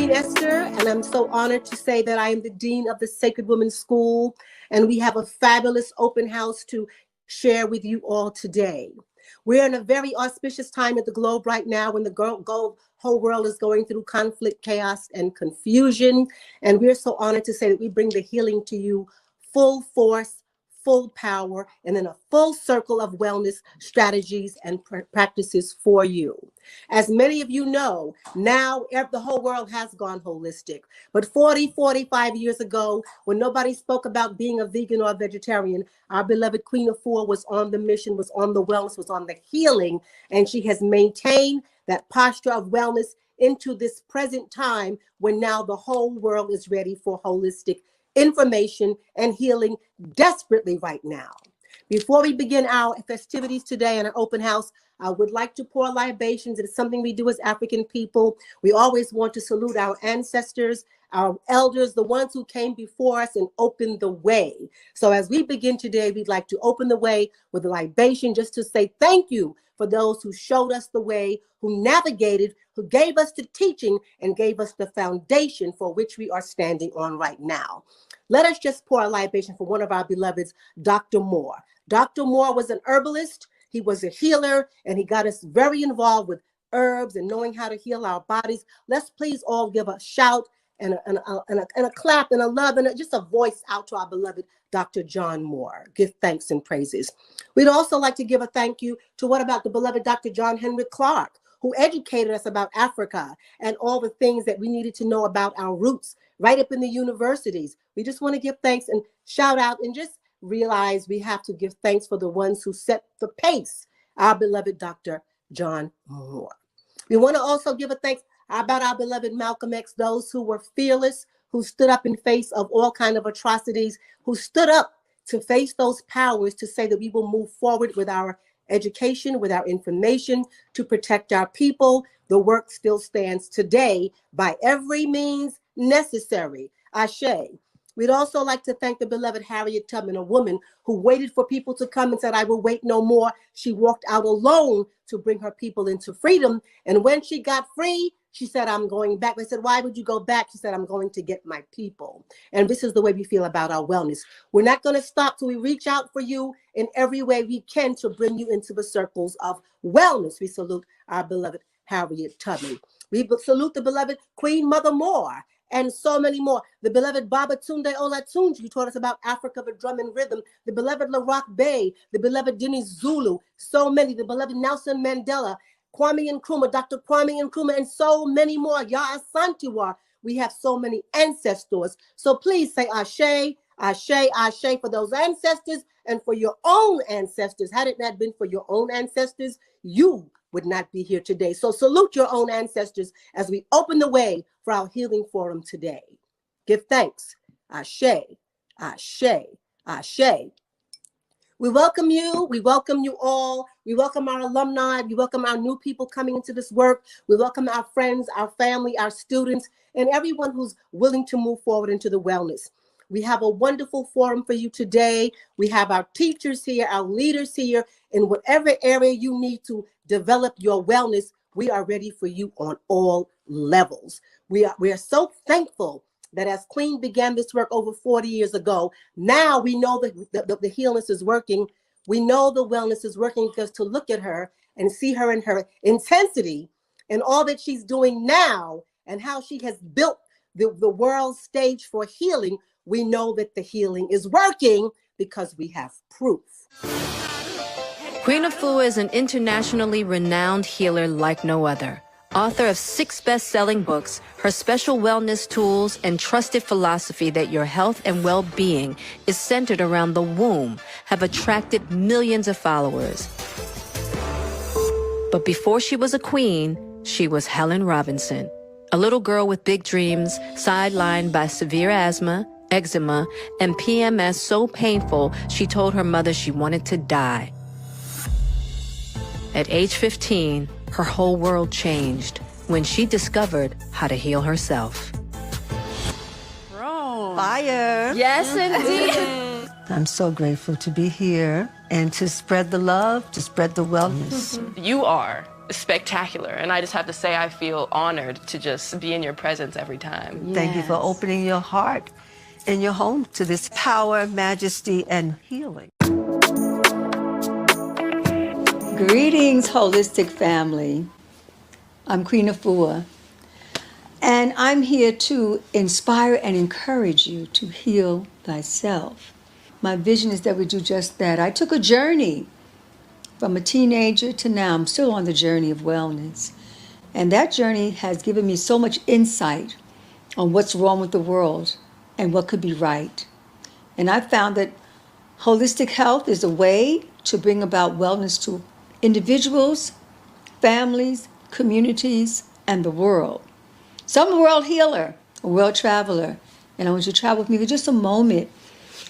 Queen Esther, and I'm so honored to say that I am the Dean of the Sacred Women's School, and we have a fabulous open house to share with you all today. We're in a very auspicious time at the globe right now when the whole world is going through conflict, chaos, and confusion, and we're so honored to say that we bring the healing to you full force, full power, and in a full circle of wellness strategies and practices for you. As many of you know, now the whole world has gone holistic. But 45 years ago, when nobody spoke about being a vegan or a vegetarian, our beloved Queen Afua was on the mission, was on the wellness, was on the healing, and she has maintained that posture of wellness into this present time when now the whole world is ready for holistic information and healing desperately right now. Before we begin our festivities today in our open house, I would like to pour libations. It is something we do as African people. We always want to salute our ancestors, our elders, the ones who came before us and opened the way. So as we begin today, we'd like to open the way with a libation just to say thank you for those who showed us the way, who navigated, who gave us the teaching and gave us the foundation for which we are standing on right now. Let us just pour a libation for one of our beloveds, Dr. Moore. Dr. Moore was an herbalist. He was a healer, and he got us very involved with herbs and knowing how to heal our bodies. Let's please all give a shout and a clap and a love and just a voice out to our beloved Dr. John Moore. Give thanks and praises. We'd also like to give a thank you to what about the beloved Dr. John Henry Clark, who educated us about Africa and all the things that we needed to know about our roots right up in the universities. We just want to give thanks and shout out and just realize we have to give thanks for the ones who set the pace, our beloved Dr. John Moore. We want to also give a thanks about our beloved Malcolm X, those who were fearless, who stood up in face of all kinds of atrocities, who stood up to face those powers to say that we will move forward with our education, with our information to protect our people. The work still stands today by every means necessary. Ashe. We'd also like to thank the beloved Harriet Tubman, a woman who waited for people to come and said, I will wait no more. She walked out alone to bring her people into freedom. And when she got free, she said, I'm going back. They said, why would you go back? She said, I'm going to get my people. And this is the way we feel about our wellness. We're not going to stop till we reach out for you in every way we can to bring you into the circles of wellness. We salute our beloved Harriet Tubman. We salute the beloved Queen Mother Moore and so many more. The beloved Babatunde Olatunji, who taught us about Africa, the drum and rhythm. The beloved Larock Bay, the beloved Denise Zulu, so many. The beloved Nelson Mandela, Kwame Nkrumah, Dr. Kwame Nkrumah, and so many more. Ya Asantiwa. We have so many ancestors. So please say Ashe, Ashe, Ashe for those ancestors and for your own ancestors. Had it not been for your own ancestors, you would not be here today. So salute your own ancestors as we open the way for our healing forum today. Give thanks. Ashe, Ashe, Ashe. We welcome you. We welcome you all. We welcome our alumni. We welcome our new people coming into this work. We welcome our friends, our family, our students, and everyone who's willing to move forward into the wellness. We have a wonderful forum for you today. We have our teachers here, our leaders here. In whatever area you need to develop your wellness, we are ready for you on all levels. We are so thankful that as Queen began this work over 40 years ago, now we know that the healness is working. We know the wellness is working because to look at her and see her in her intensity and all that she's doing now and how she has built the world stage for healing, we know that the healing is working because we have proof. Queen Afua is an internationally renowned healer like no other. Author of 6 best-selling books, her special wellness tools and trusted philosophy that your health and well-being is centered around the womb have attracted millions of followers. But before she was a queen, she was Helen Robinson, a little girl with big dreams, sidelined by severe asthma, eczema, and PMS so painful she told her mother she wanted to die. At age 15, her whole world changed when she discovered how to heal herself. Fire. Yes, indeed. I'm so grateful to be here and to spread the love, to spread the wellness. You are spectacular. And I just have to say I feel honored to just be in your presence every time. Thank you for opening your heart and your home to this power, majesty, and healing. Greetings, holistic family. I'm Queen Afua, and I'm here to inspire and encourage you to heal thyself. My vision is that we do just that. I took a journey from a teenager to now. I'm still on the journey of wellness. And that journey has given me so much insight on what's wrong with the world and what could be right. And I found that holistic health is a way to bring about wellness to individuals, families, communities, and the world. So I'm a world healer, a world traveler, and I want you to travel with me for just a moment.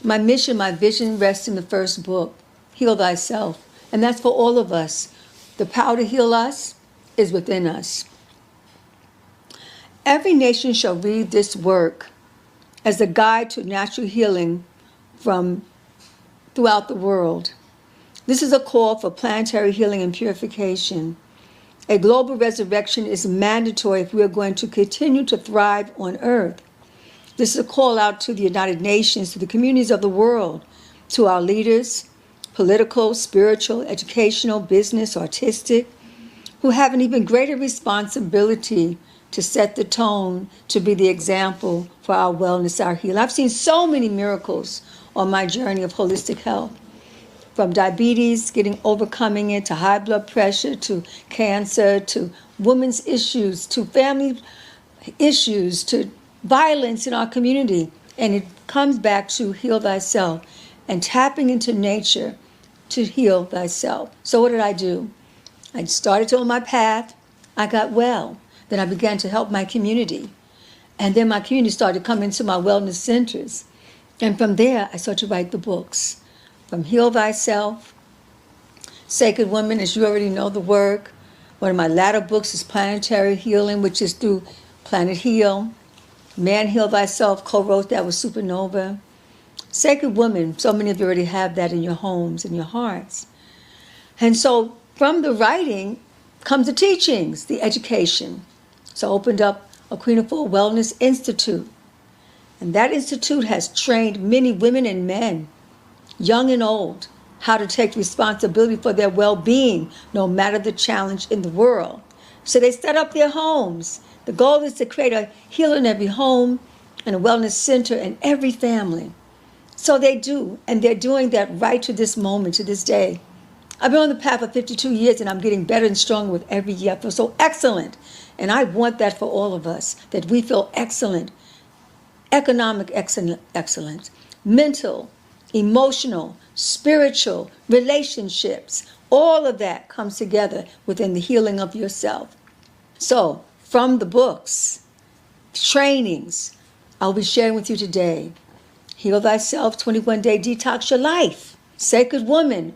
My mission, my vision rests in the first book, Heal Thyself. And that's for all of us. The power to heal us is within us. Every nation shall read this work as a guide to natural healing from throughout the world. This is a call for planetary healing and purification. A global resurrection is mandatory if we are going to continue to thrive on Earth. This is a call out to the United Nations, to the communities of the world, to our leaders, political, spiritual, educational, business, artistic, who have an even greater responsibility to set the tone, to be the example for our wellness, our healing. I've seen so many miracles on my journey of holistic health, from diabetes, overcoming it, to high blood pressure, to cancer, to women's issues, to family issues, to violence in our community. And it comes back to heal thyself and tapping into nature to heal thyself. So what did I do? I started on my path. I got well. Then I began to help my community. And then my community started to come into my wellness centers. And from there, I started to write the books. From Heal Thyself, Sacred Woman, as you already know the work. One of my latter books is Planetary Healing, which is through Planet Heal. Man Heal Thyself, co-wrote that with Supernova. Sacred Woman, so many of you already have that in your homes, in your hearts. And so from the writing comes the teachings, the education. So I opened up a Queen Afua Wellness Institute. And that institute has trained many women and men, young and old, how to take responsibility for their well-being, no matter the challenge in the world. So they set up their homes. The goal is to create a healer in every home and a wellness center in every family. So they do, and they're doing that right to this moment, to this day. I've been on the path for 52 years, and I'm getting better and stronger with every year. I feel so excellent, and I want that for all of us, that we feel excellent. Economic excellence, mental, emotional, spiritual, relationships, all of that comes together within the healing of yourself. So, from the books, trainings, I'll be sharing with you today. Heal Thyself, 21-Day Detox Your Life. Sacred Woman,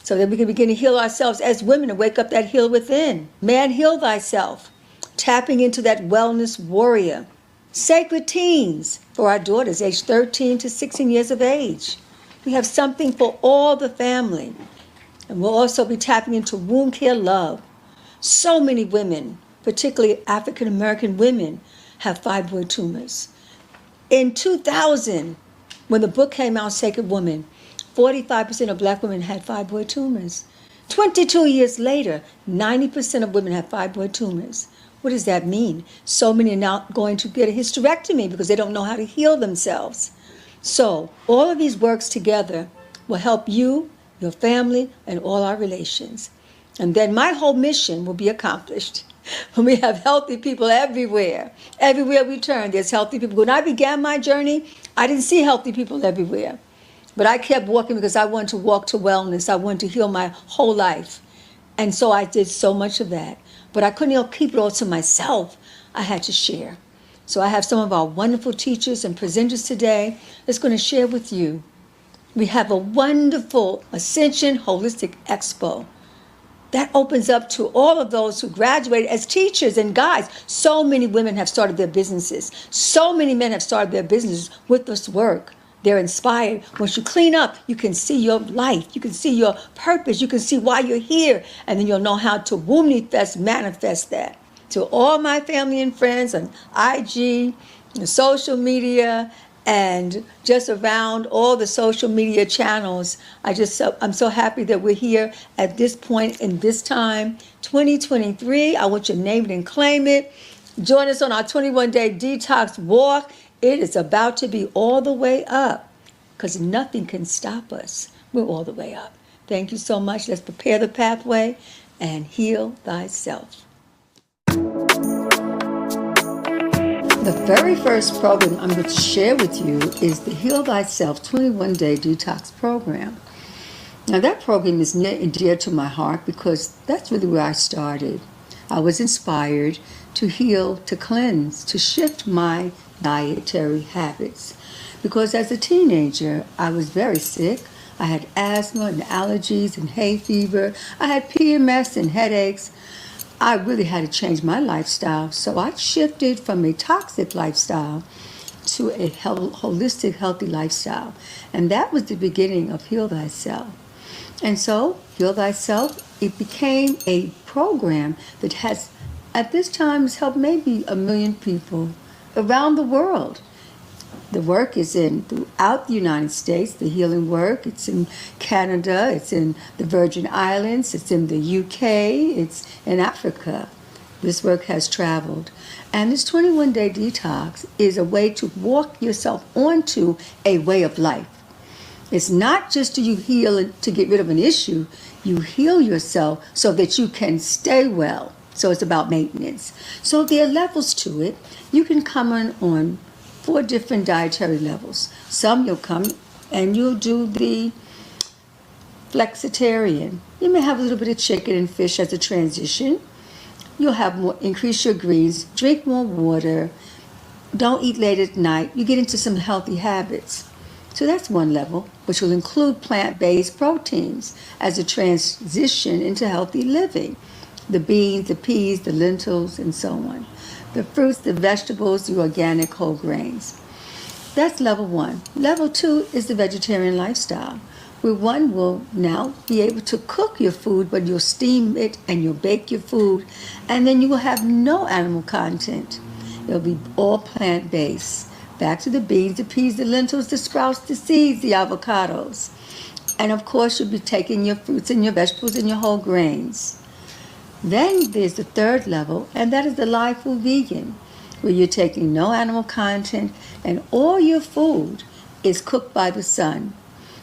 so that we can begin to heal ourselves as women and wake up that heal within. Man, Heal Thyself, tapping into that wellness warrior. Sacred Teens, for our daughters aged 13 to 16 years of age. We have something for all the family. And we'll also be tapping into womb care love. So many women, particularly African American women, have fibroid tumors. In 2000, when the book came out, Sacred Woman, 45% of Black women had fibroid tumors. 22 years later, 90% of women have fibroid tumors. What does that mean? So many are now going to get a hysterectomy because they don't know how to heal themselves. So all of these works together will help you, your family, and all our relations. And then my whole mission will be accomplished when we have healthy people everywhere. Everywhere we turn, there's healthy people. When I began my journey, I didn't see healthy people everywhere. But I kept walking because I wanted to walk to wellness. I wanted to heal my whole life. And so I did so much of that. But I couldn't keep it all to myself. I had to share. So I have some of our wonderful teachers and presenters today that's going to share with you. We have a wonderful Ascension Holistic Expo. That opens up to all of those who graduated as teachers and guides. So many women have started their businesses. So many men have started their businesses with this work. They're inspired. Once you clean up, you can see your life. You can see your purpose. You can see why you're here. And then you'll know how to manifest that. To all my family and friends on IG, social media, and just around all the social media channels, I'm so happy that we're here at this point in this time, 2023. I want you to name it and claim it. Join us on our 21-day detox walk. It is about to be all the way up because nothing can stop us. We're all the way up. Thank you so much. Let's prepare the pathway and heal thyself. The very first program I'm going to share with you is the Heal Thyself 21-day detox program. Now that program is near and dear to my heart because that's really where I started. I was inspired to heal, to cleanse, to shift my dietary habits. Because as a teenager, I was very sick. I had asthma and allergies and hay fever. I had PMS and headaches. I really had to change my lifestyle. So I shifted from a toxic lifestyle to a holistic, healthy lifestyle. And that was the beginning of Heal Thyself. And so, Heal Thyself, it became a program that has, at this time, has helped maybe 1 million people around the world. The work is throughout the United States, the healing work. It's in Canada, it's in the Virgin Islands, it's in the UK, it's in Africa. This work has traveled. And this 21-day detox is a way to walk yourself onto a way of life. It's not just do you heal to get rid of an issue, you heal yourself so that you can stay well. So it's about maintenance. So there are levels to it. You can come on 4 different dietary levels. Some you'll come and you'll do the flexitarian. You may have a little bit of chicken and fish as a transition. You'll have increase your greens, drink more water, don't eat late at night. You get into some healthy habits. So that's one level, which will include plant-based proteins as a transition into healthy living. The beans, the peas, the lentils, and so on. The fruits, the vegetables, the organic whole grains. That's level 1. Level 2 is the vegetarian lifestyle, where one will now be able to cook your food, but you'll steam it and you'll bake your food, and then you will have no animal content. It'll be all plant-based. Back to the beans, the peas, the lentils, the sprouts, the seeds, the avocados. And of course, you'll be taking your fruits and your vegetables and your whole grains. Then there's the 3rd level, and that is the live food vegan, where you're taking no animal content and all your food is cooked by the sun.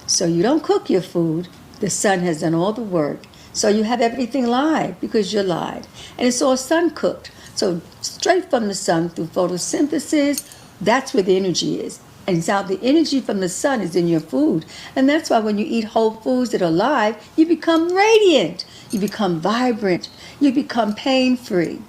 So you don't cook your food, the sun has done all the work. So you have everything live because you're live. And it's all sun cooked. So straight from the sun through photosynthesis, that's where the energy is. And so the energy from the sun is in your food. And that's why when you eat whole foods that are live, you become radiant. You become vibrant. You become pain-free.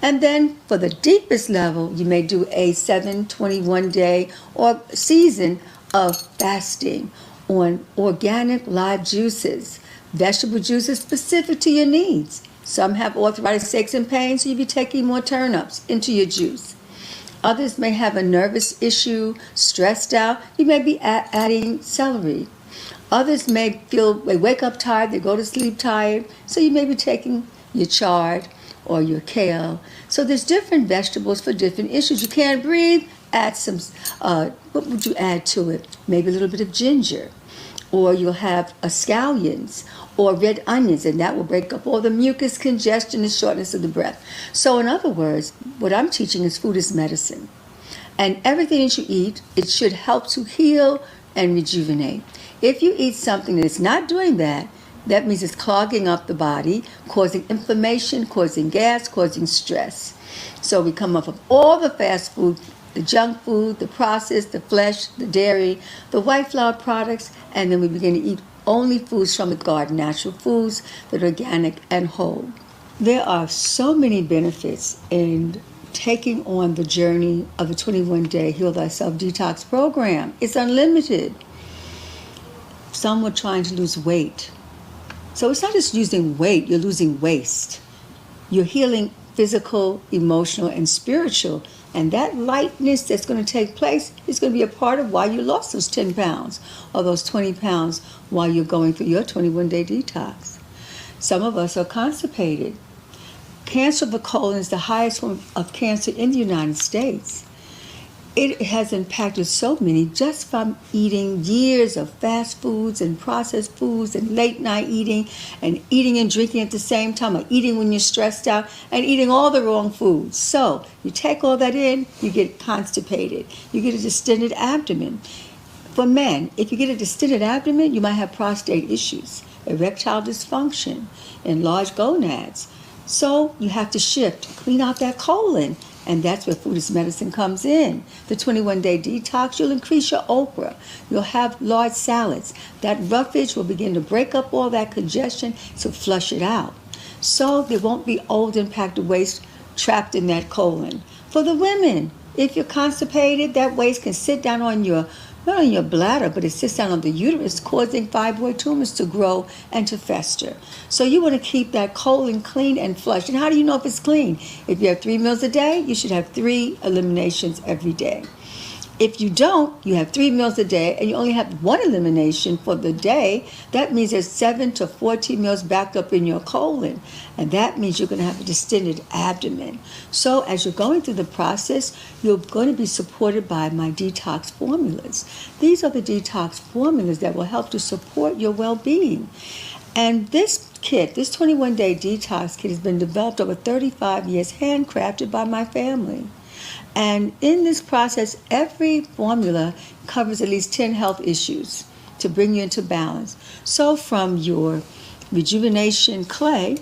And then for the deepest level, you may do a 21-day or season of fasting on organic live juices, vegetable juices specific to your needs. Some have arthritis, aches, and pains, so you'll be taking more turnips into your juice. Others may have a nervous issue, stressed out. You may be adding celery. Others may wake up tired, they go to sleep tired, so you may be taking your chard or your kale. So there's different vegetables for different issues. You can't breathe, add some, what would you add to it? Maybe a little bit of ginger. Or you'll have scallions or red onions, and that will break up all the mucus, congestion, and shortness of the breath. So in other words, what I'm teaching is food is medicine. And everything that you eat, it should help to heal and rejuvenate. If you eat something that's not doing that, that means it's clogging up the body, causing inflammation, causing gas, causing stress. So we come off of all the fast food, the junk food, the processed, the flesh, the dairy, the white flour products, and then we begin to eat only foods from the garden, natural foods that are organic and whole. There are so many benefits in taking on the journey of the 21-day Heal Thyself Detox program. It's unlimited. Some were trying to lose weight. So it's not just losing weight, you're losing waste. You're healing physical, emotional, and spiritual. And that lightness that's going to take place is going to be a part of why you lost those 10 pounds or those 20 pounds while you're going through your 21-day detox. Some of us are constipated. Cancer of the colon is the highest form of cancer in the United States. It has impacted so many just from eating years of fast foods and processed foods and late night eating and drinking at the same time, or eating when you're stressed out and eating all the wrong foods. So you take all that in, you get constipated. You get a distended abdomen. For men, if you get a distended abdomen, you might have prostate issues, erectile dysfunction, enlarged gonads. So you have to shift, clean out that colon. And that's where food as medicine comes in. The 21-day detox, you'll increase your okra. You'll have large salads. That roughage will begin to break up all that congestion, so flush it out. So there won't be old impacted waste trapped in that colon. For the women, if you're constipated, that waste can sit down on not on your bladder, but it sits down on the uterus, causing fibroid tumors to grow and to fester. So you want to keep that colon clean and flushed. And how do you know if it's clean? If you have 3 meals a day, you should have 3 eliminations every day. If you don't, you have 3 meals a day and you only have 1 elimination for the day, that means there's 7 to 14 meals backed up in your colon. And that means you're going to have a distended abdomen. So as you're going through the process, you're going to be supported by my detox formulas. These are the detox formulas that will help to support your well-being. And this kit, this 21-day detox kit, has been developed over 35 years, handcrafted by my family. And in this process, every formula covers at least 10 health issues to bring you into balance. So from your rejuvenation clay,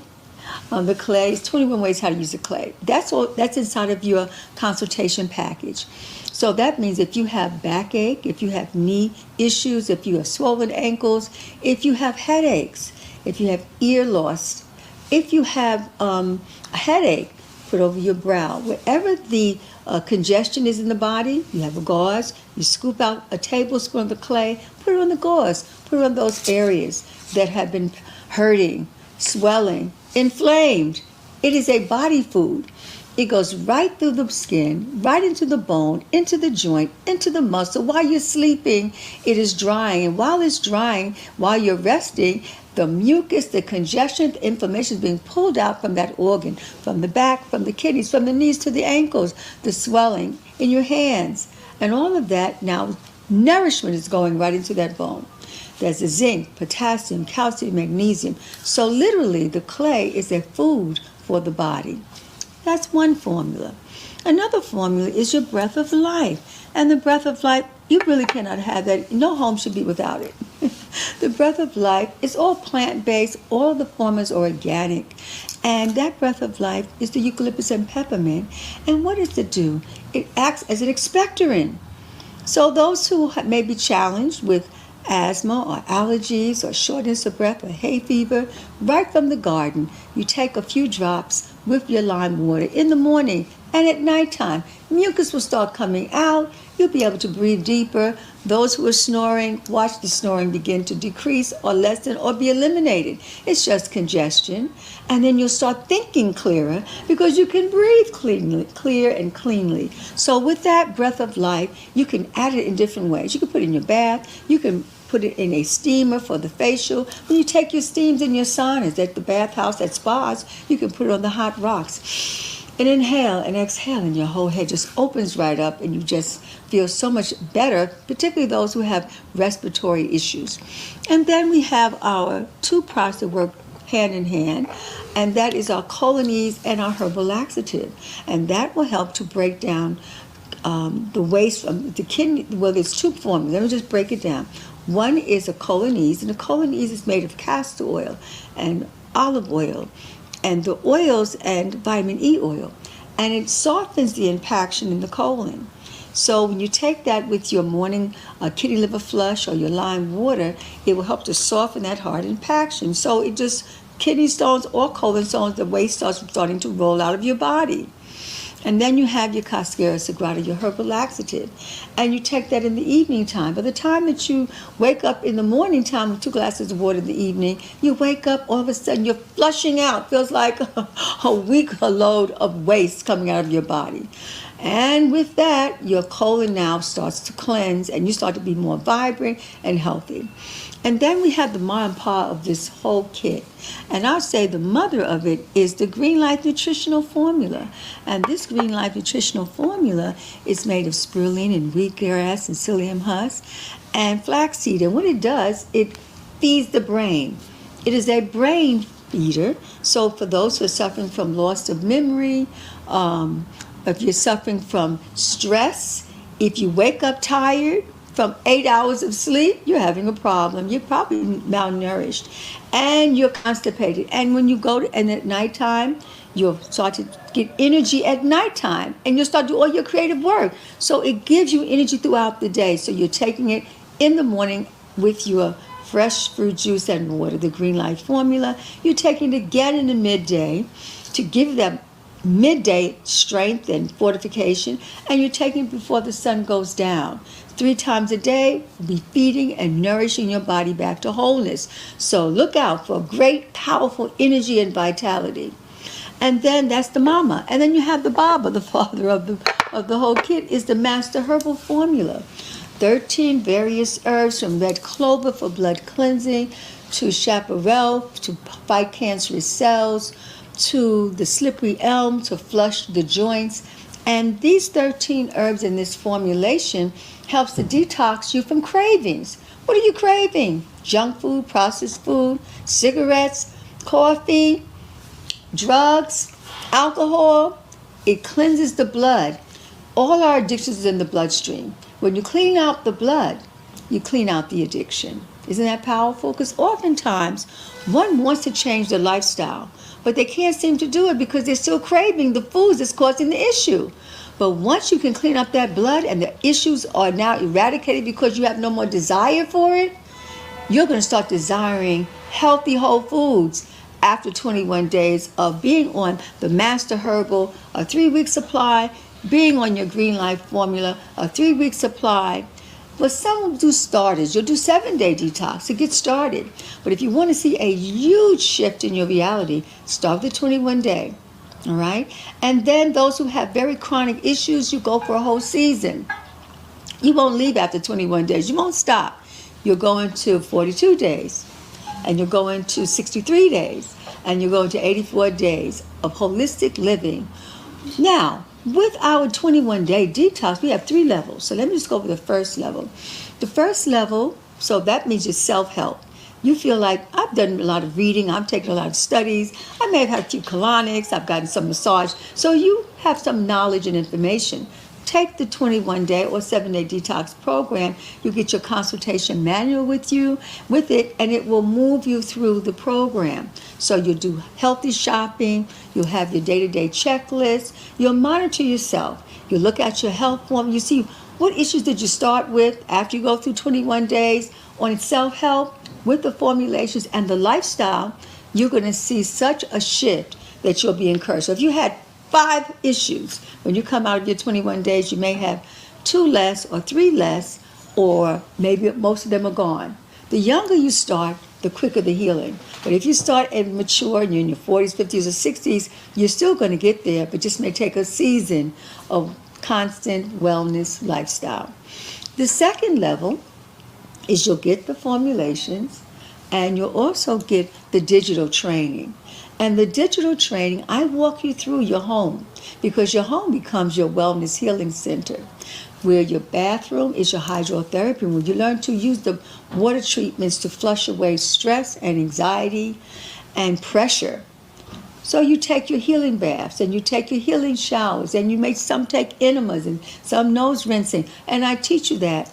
the clay is 21 ways how to use a clay. That's inside of your consultation package. So that means if you have backache, if you have knee issues, if you have swollen ankles, if you have headaches, if you have ear loss, if you have a headache, put over your brow. Wherever the congestion is in the body, you have a gauze, you scoop out a tablespoon of the clay, put it on the gauze, put it on those areas that have been hurting, swelling, inflamed. It is a body food. It goes right through the skin, right into the bone, into the joint, into the muscle. While you're sleeping, it is drying. And while it's drying, while you're resting, the mucus, the congestion, the inflammation is being pulled out from that organ, from the back, from the kidneys, from the knees to the ankles, the swelling in your hands. And all of that, now nourishment is going right into that bone. There's the zinc, potassium, calcium, magnesium. So literally, the clay is a food for the body. That's one formula. Another formula is your breath of life. And the breath of life, you really cannot have that. No home should be without it. The breath of life is all plant-based. All of the formulas are organic. And that breath of life is the eucalyptus and peppermint. And what does it do? It acts as an expectorant. So those who may be challenged with asthma or allergies or shortness of breath or hay fever, right from the garden, you take a few drops with your lime water in the morning and at nighttime. Mucus will start coming out. You'll be able to breathe deeper. Those who are snoring, watch the snoring begin to decrease or lessen or be eliminated. It's just congestion. And then you'll start thinking clearer because you can breathe clear and cleanly. So with that breath of life, you can add it in different ways. You can put it in your bath. You can put it in a steamer for the facial. When you take your steams and your saunas at the bathhouse, at spas, you can put it on the hot rocks. And inhale and exhale, and your whole head just opens right up, and you just feel so much better, particularly those who have respiratory issues. And then we have our 2 products that work hand in hand, and that is our colonies and our herbal laxative. And that will help to break down the waste from the kidney. Well, there's 2 forms. Let me just break it down. One is a colonies, and the colonies is made of castor oil and olive oil, and the oils and vitamin E oil, and it softens the impaction in the colon. So when you take that with your morning kidney liver flush or your lime water, it will help to soften that hard impaction. So it just, kidney stones or colon stones, the waste starts starting to roll out of your body. And then you have your Cascara Sagrada, your herbal laxative. And you take that in the evening time. By the time that you wake up in the morning time with 2 glasses of water in the evening, you wake up, all of a sudden you're flushing out. Feels like a week load of waste coming out of your body. And with that, your colon now starts to cleanse and you start to be more vibrant and healthy. And then we have the ma and pa of this whole kit. And I'll say the mother of it is the Green Life Nutritional Formula. And this Green Life Nutritional Formula is made of spirulina and wheatgrass and psyllium husk and flaxseed. And what it does, it feeds the brain. It is a brain feeder. So for those who are suffering from loss of memory, if you're suffering from stress, if you wake up tired, from 8 hours of sleep, you're having a problem. You're probably malnourished and you're constipated. And when you and at nighttime, you'll start to get energy at nighttime and you'll start to do all your creative work. So it gives you energy throughout the day. So you're taking it in the morning with your fresh fruit juice and water, the Green Life Formula. You're taking it again in the midday to give them midday strength and fortification, and you're taking it before the sun goes down. 3 times a day, be feeding and nourishing your body back to wholeness. So look out for great, powerful energy and vitality. And then that's the mama. And then you have the baba, the father of the whole kit, is the Master Herbal Formula. 13 various herbs, from red clover for blood cleansing, to chaparral to fight cancerous cells, to the slippery elm to flush the joints. And these 13 herbs in this formulation helps to detox you from cravings. What are you craving? Junk food, processed food, cigarettes, coffee, drugs, alcohol. It cleanses the blood. All our addictions is in the bloodstream. When you clean out the blood, you clean out the addiction. Isn't that powerful? Because oftentimes one wants to change their lifestyle, but they can't seem to do it because they're still craving the foods that's causing the issue. But once you can clean up that blood and the issues are now eradicated because you have no more desire for it, you're going to start desiring healthy whole foods after 21 days of being on the Master Herbal, a 3-week supply, being on your Green Life Formula, a 3-week supply. But some will do starters. You'll do 7-day detox to get started. But if you want to see a huge shift in your reality, start the 21-day. All right? And then those who have very chronic issues, you go for a whole season. You won't leave after 21 days. You won't stop. You're going to 42 days. And you're going to 63 days. And you're going to 84 days of holistic living. Now, with our 21-day detox, we have 3 levels. So let me just go over the first level. The first level, so that means your self-help. You feel like, I've done a lot of reading, I've taken a lot of studies, I may have had a few colonics, I've gotten some massage. So you have some knowledge and information. Take the 21-day or 7-day detox program. You get your consultation manual with it, and it will move you through the program. So you'll do healthy shopping, you'll have your day-to-day checklist, you'll monitor yourself, you'll look at your health form, you see what issues did you start with after you go through 21 days on self-help with the formulations and the lifestyle. You're going to see such a shift that you'll be encouraged. So if you had 5 issues, when you come out of your 21 days, you may have 2 less or 3 less, or maybe most of them are gone. The younger you start, the quicker the healing. But if you start and mature and you're in your 40s, 50s, or 60s, you're still going to get there, but just may take a season of constant wellness lifestyle. The second level is you'll get the formulations, and you'll also get the digital training. And the digital training, I walk you through your home, because your home becomes your wellness healing center, where your bathroom is your hydrotherapy room. You learn to use the water treatments to flush away stress and anxiety and pressure. So you take your healing baths and you take your healing showers, and some take enemas and some nose rinsing. And I teach you that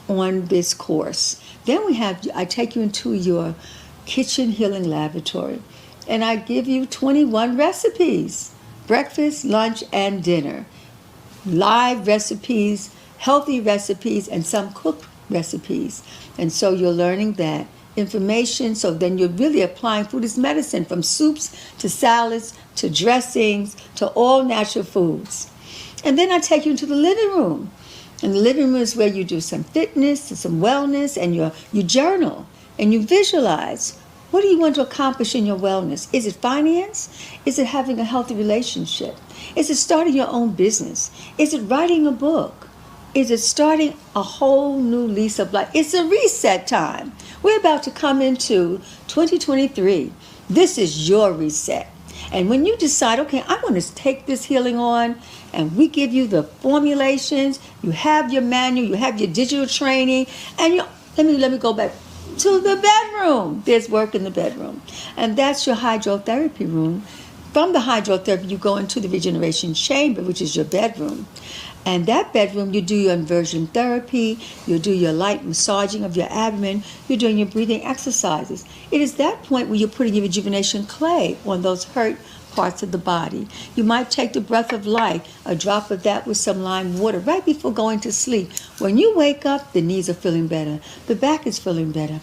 on this course. Then I take you into your kitchen healing laboratory, and I give you 21 recipes, breakfast, lunch, and dinner. Live recipes, healthy recipes, and some cooked recipes. And so you're learning that information. So then you're really applying food as medicine, from soups to salads to dressings to all natural foods. And then I take you into the living room. And the living room is where you do some fitness and some wellness, and you journal and you visualize. What do you want to accomplish in your wellness? Is it finance? Is it having a healthy relationship? Is it starting your own business? Is it writing a book? Is it starting a whole new lease of life? It's a reset time. We're about to come into 2023. This is your reset. And when you decide, okay, I'm going to take this healing on, and we give you the formulations, you have your manual, you have your digital training, and let me go back to the bedroom. There's work in the bedroom. And that's your hydrotherapy room. From the hydrotherapy, you go into the regeneration chamber, which is your bedroom. And that bedroom, you do your inversion therapy, you do your light massaging of your abdomen, you're doing your breathing exercises. It is that point where you're putting your rejuvenation clay on those hurt parts of the body. You might take the breath of life, a drop of that with some lime water right before going to sleep. When you wake up, the knees are feeling better, the back is feeling better.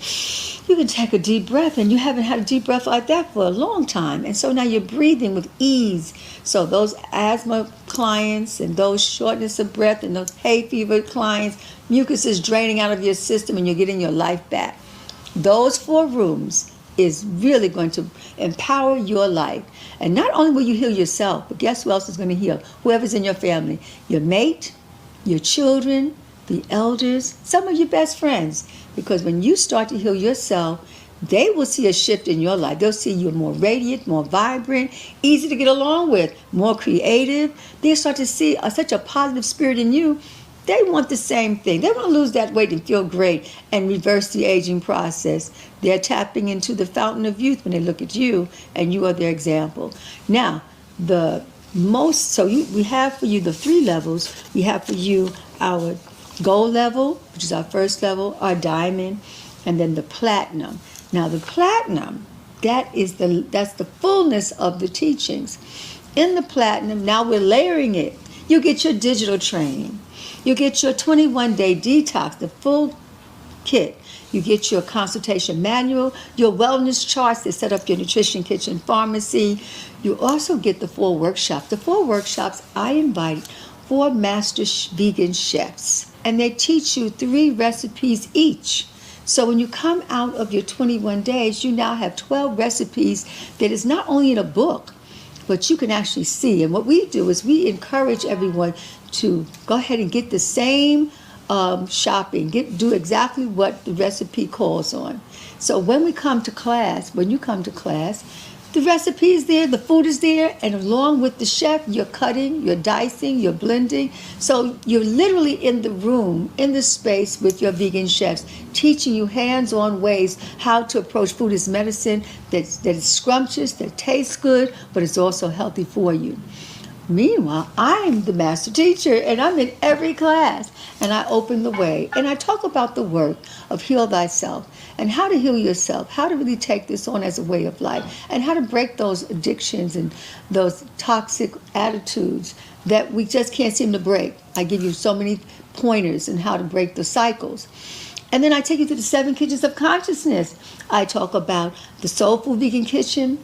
You can take a deep breath, and you haven't had a deep breath like that for a long time. And so now you're breathing with ease. So those asthma clients and those shortness of breath and those hay fever clients, mucus is draining out of your system and you're getting your life back. Those 4 rooms is really going to empower your life. And not only will you heal yourself, but guess who else is going to heal? Whoever's in your family. Your mate, your children, the elders, some of your best friends. Because when you start to heal yourself, they will see a shift in your life. They'll see you more radiant, more vibrant, easy to get along with, more creative. They'll start to see such a positive spirit in you. They want the same thing. They want to lose that weight and feel great and reverse the aging process. They're tapping into the fountain of youth when they look at you, and you are their example. Now, we have for you the 3 levels. We have for you our gold level, which is our first level, our diamond, and then the platinum. Now, the platinum, that's the fullness of the teachings. In the platinum, now we're layering it. You get your digital training. You get your 21-day detox, the full kit. You get your consultation manual, your wellness charts that set up your nutrition kitchen pharmacy. You also get the 4 workshops. The 4 workshops, I invited 4 master vegan chefs, and they teach you 3 recipes each. So when you come out of your 21 days, you now have 12 recipes that is not only in a book, but you can actually see. And what we do is we encourage everyone to go ahead and get the same shopping, do exactly what the recipe calls on. So when you come to class, the recipe is there, the food is there, and along with the chef, you're cutting, you're dicing, you're blending. So you're literally in the room, in the space with your vegan chefs, teaching you hands-on ways how to approach food as medicine that is scrumptious, that tastes good, but it's also healthy for you. Meanwhile, I'm the master teacher, and I'm in every class, and I open the way, and I talk about the work of heal thyself, and how to heal yourself, how to really take this on as a way of life, and how to break those addictions and those toxic attitudes that we just can't seem to break. I give you so many pointers on how to break the cycles. And then I take you to the 7 kitchens of consciousness. I talk about the soulful vegan kitchen,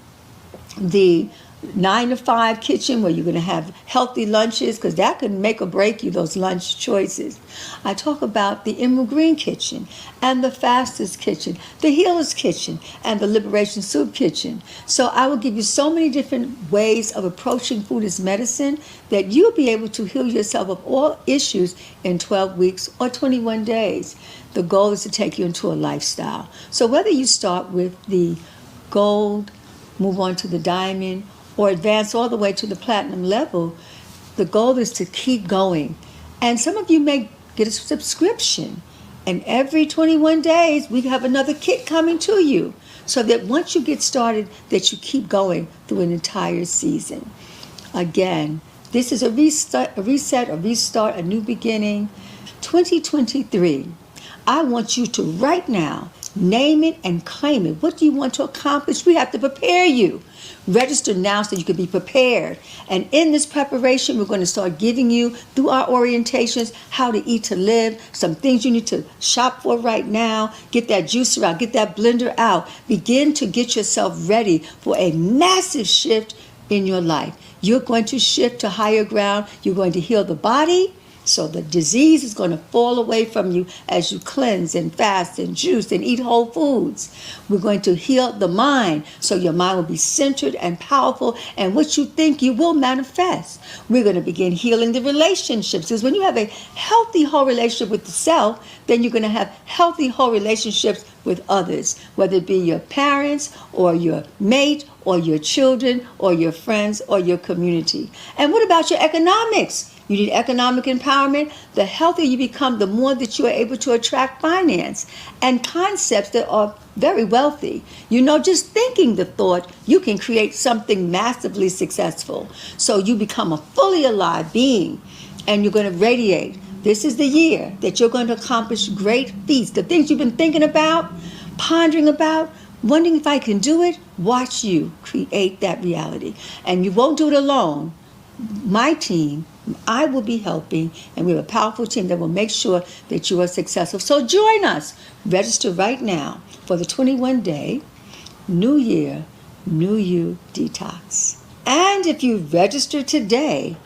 the 9 to 5 kitchen, where you're going to have healthy lunches, because that can make or break you, those lunch choices. I talk about the emerald green kitchen and the fastest kitchen, the healer's kitchen, and the liberation soup kitchen. So I will give you so many different ways of approaching food as medicine that you'll be able to heal yourself of all issues in 12 weeks or 21 days. The goal is to take you into a lifestyle. So whether you start with the gold, move on to the diamond, or advance all the way to the platinum level, the goal is to keep going. And some of you may get a subscription, and every 21 days we have another kit coming to you, so that once you get started, that you keep going through an entire season. Again, this is a reset, a restart, a new beginning. 2023, I want you to right now Name it and claim it. What do you want to accomplish? We have to prepare you. Register now so you can be prepared. And in this preparation, we're going to start giving you, through our orientations, how to eat to live, some things you need to shop for right now. Get that juicer out, get that blender out. Begin to get yourself ready for a massive shift in your life. You're going to shift to higher ground. You're going to heal the body. So the disease is going to fall away from you as you cleanse and fast and juice and eat whole foods. We're going to heal the mind, so your mind will be centered and powerful, and what you think you will manifest. We're going to begin healing the relationships, because when you have a healthy whole relationship with the self, then you're going to have healthy whole relationships with others, whether it be your parents or your mate or your children or your friends or your community. And what about your economics? You need economic empowerment. The healthier you become, the more that you are able to attract finance and concepts that are very wealthy. You know, just thinking the thought, you can create something massively successful. So you become a fully alive being, and you're going to radiate. This is the year that you're going to accomplish great feats. The things you've been thinking about, pondering about, wondering if I can do it, watch you create that reality. And you won't do it alone. My team, I will be helping, and we have a powerful team that will make sure that you are successful. So join us. Register right now for the 21-day New Year, New You Detox. And if you register today,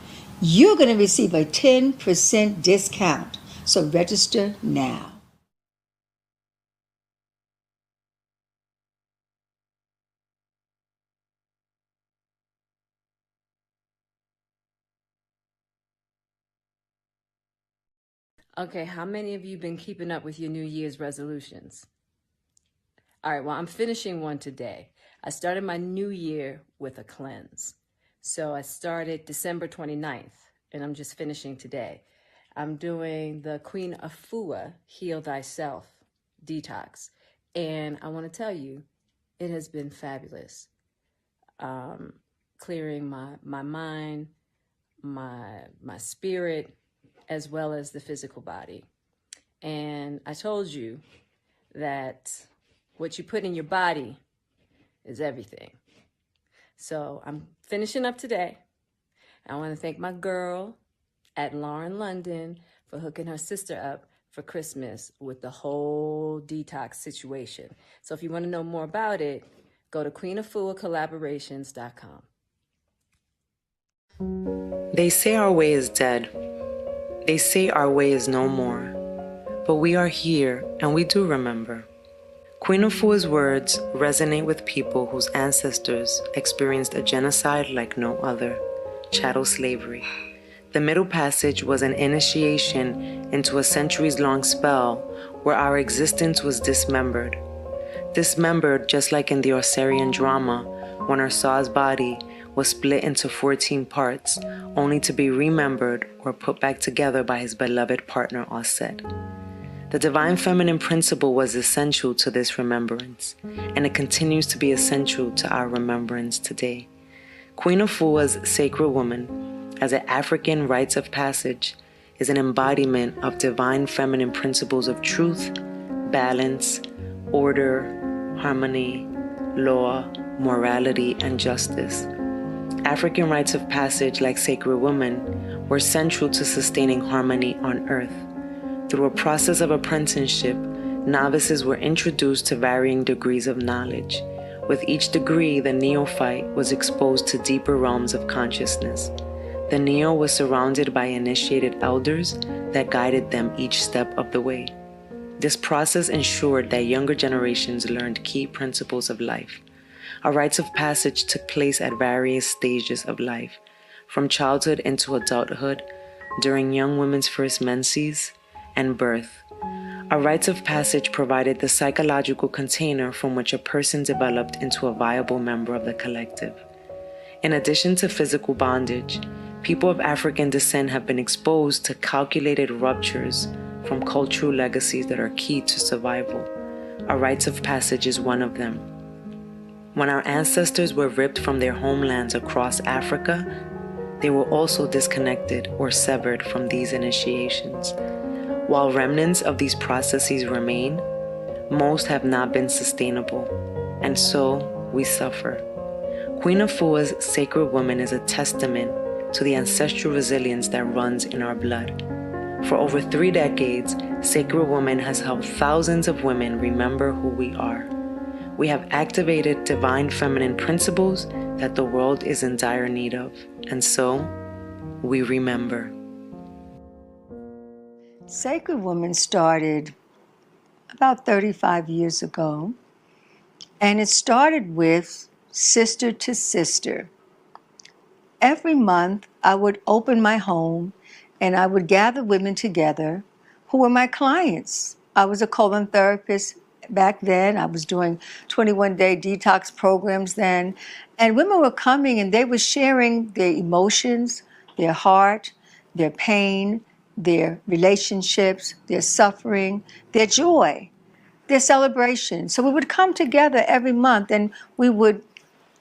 you're going to receive a 10% discount. So register now. Okay, how many of you been keeping up with your New Year's resolutions? All right, well, I'm finishing one today. I started my new year with a cleanse. So I started December 29th, and I'm just finishing today. I'm doing the Queen Afua, Heal Thyself Detox. And I want to tell you, it has been fabulous. Clearing my mind, my spirit, as well as the physical body. And I told you that what you put in your body is everything. So I'm finishing up today. I want to thank my girl at Lauren London for hooking her sister up for Christmas with the whole detox situation. So if you want to know more about it, go to queenafuacollaborations.com. They say our way is dead. They say our way is no more. But we are here, and we do remember. Queen Afua's words resonate with people whose ancestors experienced a genocide like no other, chattel slavery. The Middle Passage was an initiation into a centuries-long spell where our existence was dismembered. Dismembered just like in the Osirian drama, when Ursa's body was split into 14 parts, only to be remembered or put back together by his beloved partner Aset. The divine feminine principle was essential to this remembrance, and it continues to be essential to our remembrance today. Queen Afua's sacred woman, as an African rites of passage, is an embodiment of divine feminine principles of truth, balance, order, harmony, law, morality, and justice. African rites of passage, like sacred women, were central to sustaining harmony on earth. Through a process of apprenticeship, novices were introduced to varying degrees of knowledge. With each degree, the neophyte was exposed to deeper realms of consciousness. The neo was surrounded by initiated elders that guided them each step of the way. This process ensured that younger generations learned key principles of life. Our rites of passage took place at various stages of life, from childhood into adulthood, during young women's first menses, and birth. Our rites of passage provided the psychological container from which a person developed into a viable member of the collective. In addition to physical bondage, people of African descent have been exposed to calculated ruptures from cultural legacies that are key to survival. Our rites of passage is one of them. When our ancestors were ripped from their homelands across Africa, they were also disconnected or severed from these initiations. While remnants of these processes remain, most have not been sustainable, and so we suffer. Queen Afua's Sacred Woman is a testament to the ancestral resilience that runs in our blood. For over 3 decades, Sacred Woman has helped thousands of women remember who we are. We have activated divine feminine principles that the world is in dire need of, and so we remember. Sacred Woman started about 35 years ago, and it started with sister to sister. Every month, I would open my home and I would gather women together who were my clients. I was a colon therapist back then. I was doing 21-day detox programs then. And women were coming and they were sharing their emotions, their heart, their pain, their relationships, their suffering, their joy, their celebration. So we would come together every month and we would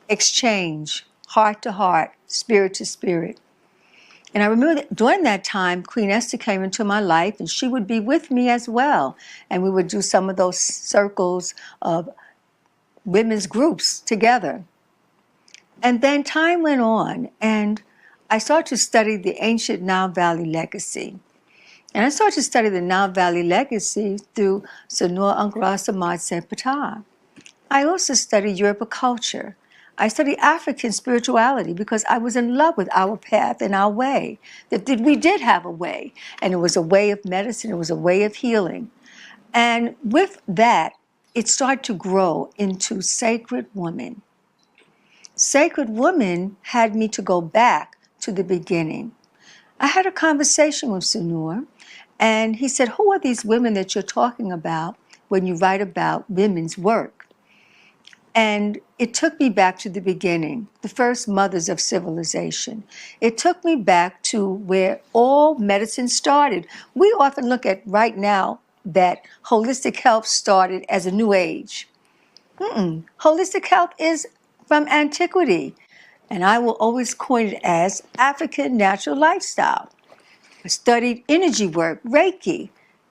exchange heart to heart, spirit to spirit. And I remember that during that time, Queen Esther came into my life and she would be with me as well. And we would do some of those circles of women's groups together. And then time went on and I started to study the ancient Nile Valley legacy. And I started to study the Nile Valley legacy through Senor Angara Samad Sempata. I also studied Yoruba culture. I studied African spirituality because I was in love with our path and our way. We did have a way, and it was a way of medicine, it was a way of healing. And with that, it started to grow into Sacred Woman. Sacred Woman had me to go back to the beginning. I had a conversation with Senor, and he said, who are these women that you're talking about when you write about women's work? And it took me back to the beginning, the first mothers of civilization. It took me back to where all medicine started. We often look at right now that holistic health started as a new age. Holistic health is from antiquity. And I will always coin it as African natural lifestyle. I studied energy work, Reiki.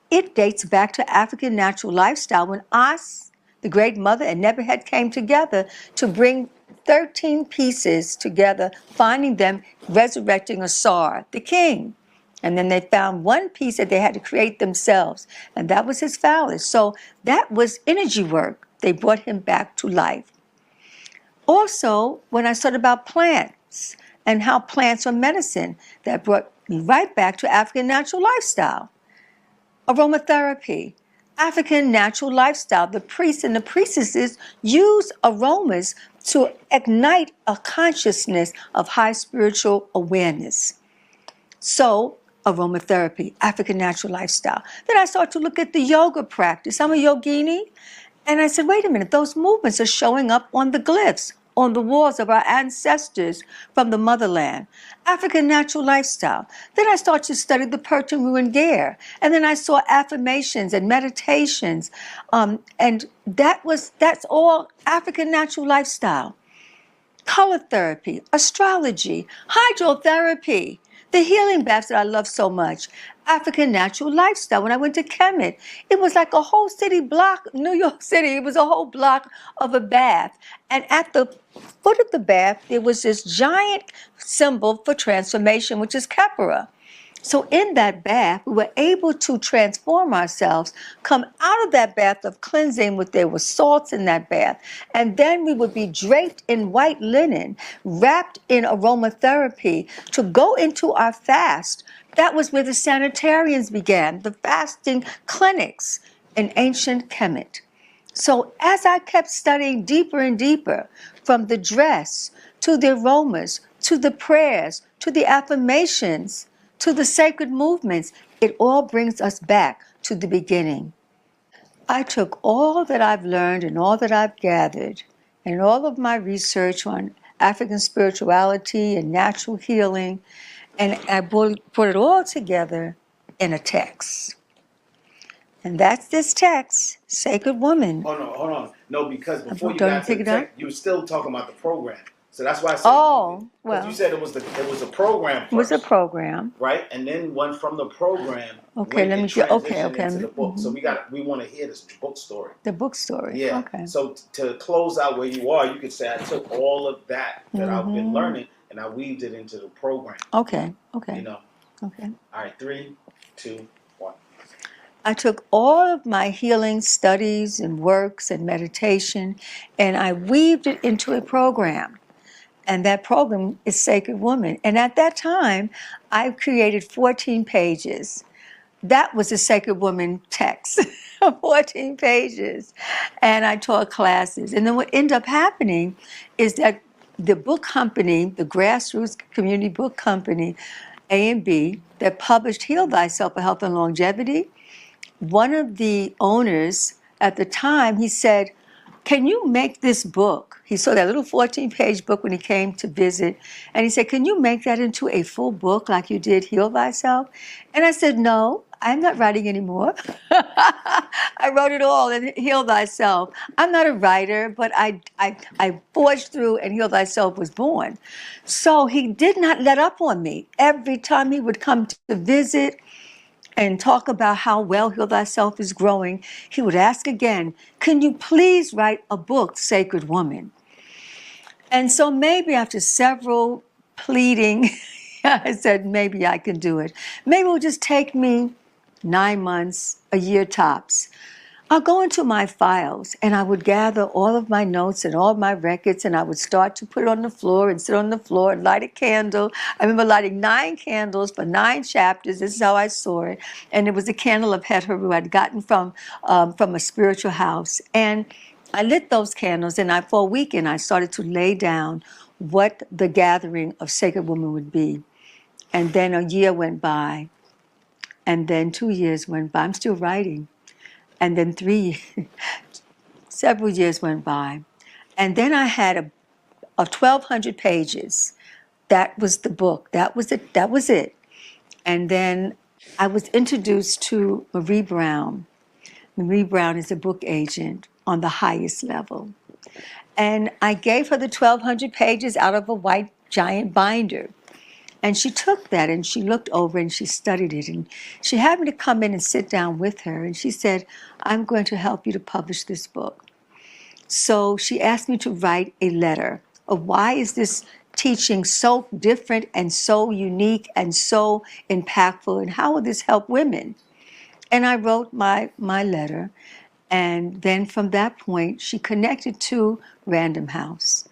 It dates back to African natural lifestyle when us, the Great Mother, and Nebuchadnezzar came together to bring 13 pieces together, finding them, resurrecting Asar, the king. And then they found one piece that they had to create themselves, and that was his phallus. So that was energy work. They brought him back to life. Also, when I studied about plants and how plants are medicine, that brought me right back to African natural lifestyle. Aromatherapy. African natural lifestyle. The priests and the priestesses use aromas to ignite a consciousness of high spiritual awareness. So, aromatherapy, African natural lifestyle. Then I started to look at the yoga practice. I'm a yogini. And I said, wait a minute, those movements are showing up on the glyphs, on the walls of our ancestors from the motherland. African natural lifestyle. Then I started to study the Persian ruin gear. And then I saw affirmations and meditations. And that's all African natural lifestyle. Color therapy, astrology, hydrotherapy, the healing baths that I love so much. African natural lifestyle. When I went to Kemet, it was like a whole city block, New York City, it was a whole block of a bath. And at the foot of the bath, there was this giant symbol for transformation, which is Khepera. So in that bath, we were able to transform ourselves, come out of that bath of cleansing with there were salts in that bath, and then we would be draped in white linen, wrapped in aromatherapy to go into our fast. That was where the sanitarians began, the fasting clinics in ancient Kemet. So as I kept studying deeper and deeper, from the dress to the aromas, to the prayers, to the affirmations, to the sacred movements, it all brings us back to the beginning. I took all that I've learned and all that I've gathered and all of my research on African spirituality and natural healing, and I brought it all together in a text. And that's this text, Sacred Woman. Hold on. No, because before you Don't got to pick the it up? text, you were still talking about the program. So that's why I said. Oh, because you well, said it was a program first. it was a program. Right, and then one from the program. Okay, let me get. Okay. Into the book. So we want to hear this book story. The book story. Yeah. Okay. So to close out where you are, you could say I took all of that I've been learning and I weaved it into the program. Okay. Okay. You know. Okay. All right, 3, 2, 1. I took all of my healing studies and works and meditation, and I weaved it into a program. And that program is Sacred Woman. And at that time, I created 14 pages. That was a Sacred Woman text, 14 pages. And I taught classes. And then what ended up happening is that the book company, the grassroots community book company, A&B, that published Heal Thyself for Health and Longevity, one of the owners at the time, he said, can you make this book? He saw that little 14-page book when he came to visit, and he said, can you make that into a full book like you did Heal Thyself? And I said, no, I'm not writing anymore. I wrote it all in Heal Thyself. I'm not a writer, but I forged through and Heal Thyself was born. So he did not let up on me. Every time he would come to visit, and talk about how well Heal Thyself is growing, he would ask again, can you please write a book, Sacred Woman? And so maybe after several pleading, I said, maybe I can do it. Maybe it will just take me 9 months, a year tops. I'll go into my files and I would gather all of my notes and all of my records and I would start to put it on the floor and sit on the floor and light a candle. I remember lighting 9 candles for 9 chapters. This is how I saw it. And it was a candle of Heteru I'd gotten from a spiritual house. And I lit those candles and for a weekend I started to lay down what the gathering of Sacred Woman would be. And then a year went by. And then 2 years went by. I'm still writing. And then several years went by. And then I had a 1,200 pages. That was the book. That was it. And then I was introduced to Marie Brown. Marie Brown is a book agent on the highest level. And I gave her the 1,200 pages out of a white giant binder. And she took that and she looked over and she studied it. And she had me to come in and sit down with her. And she said, I'm going to help you to publish this book. So she asked me to write a letter of why is this teaching so different and so unique and so impactful, and how will this help women? And I wrote my letter. And then from that point, she connected to Random House.